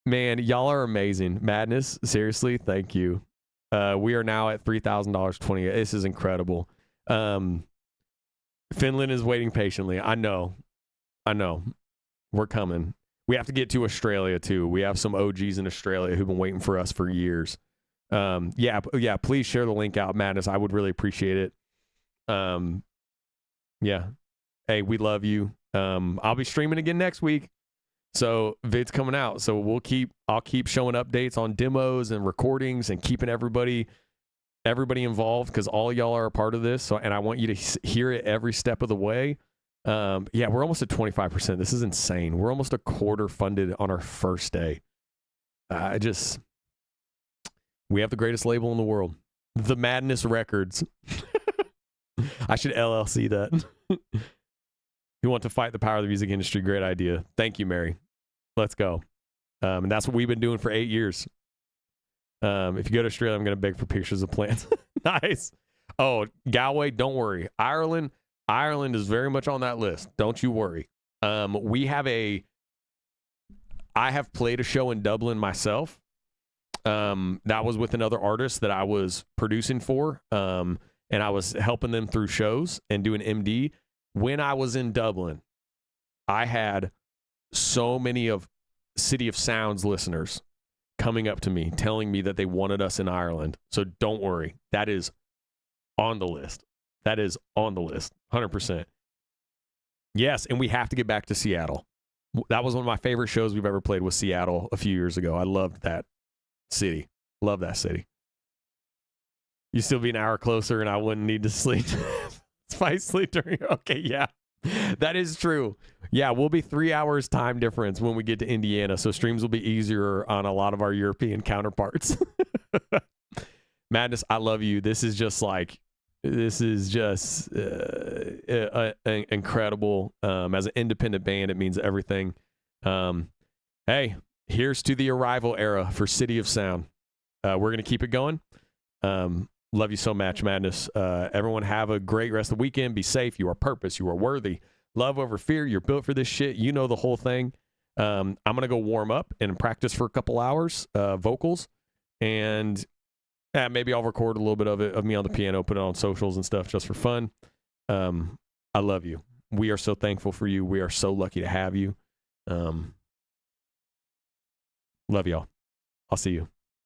Man, y'all are amazing. Madness, seriously, thank you. We are now at $3,000.20. This is incredible. Finland is waiting patiently. I know. We're coming. We have to get to Australia too. We have some OGs in Australia who've been waiting for us for years. Yeah. Please share the link out, Madness. I would really appreciate it. Yeah. Hey, we love you. I'll be streaming again next week. So vid's coming out. So I'll keep showing updates on demos and recordings and keeping everybody involved because all y'all are a part of this. So, and I want you to hear it every step of the way. Yeah, we're almost at 25%. This is insane. We're almost a quarter funded on our first day. We have the greatest label in the world, The Madness Records. I should LLC that. You want to fight the power of the music industry? Great idea. Thank you, Mary. Let's go. And that's what we've been doing for 8 years. If you go to Australia, I'm going to beg for pictures of plants. Nice. Oh, Galway, don't worry. Ireland is very much on that list. Don't you worry. I have played a show in Dublin myself. That was with another artist that I was producing for, and I was helping them through shows and doing MD. When I was in Dublin, I had so many of City of Sounds listeners coming up to me telling me that they wanted us in Ireland. So don't worry. That is on the list. That is on the list. 100%. Yes, and we have to get back to Seattle. That was one of my favorite shows we've ever played, was Seattle a few years ago. I loved that city. Love that city. You still be an hour closer and I wouldn't need to sleep. If I sleep during, okay, yeah. That is true. Yeah, we'll be 3 hours time difference when we get to Indiana, so streams will be easier on a lot of our European counterparts. Madness, I love you. This is just incredible. As an independent band, it means everything. Hey, here's to the Arrival era for City of Sound. We're going to keep it going. Love you so much, Madness. Everyone have a great rest of the weekend. Be safe. You are purpose. You are worthy. Love over fear. You're built for this shit. You know the whole thing. I'm going to go warm up and practice for a couple hours, vocals. And maybe I'll record a little bit of me on the piano, put it on socials and stuff just for fun. I love you. We are so thankful for you. We are so lucky to have you. Love y'all. I'll see you.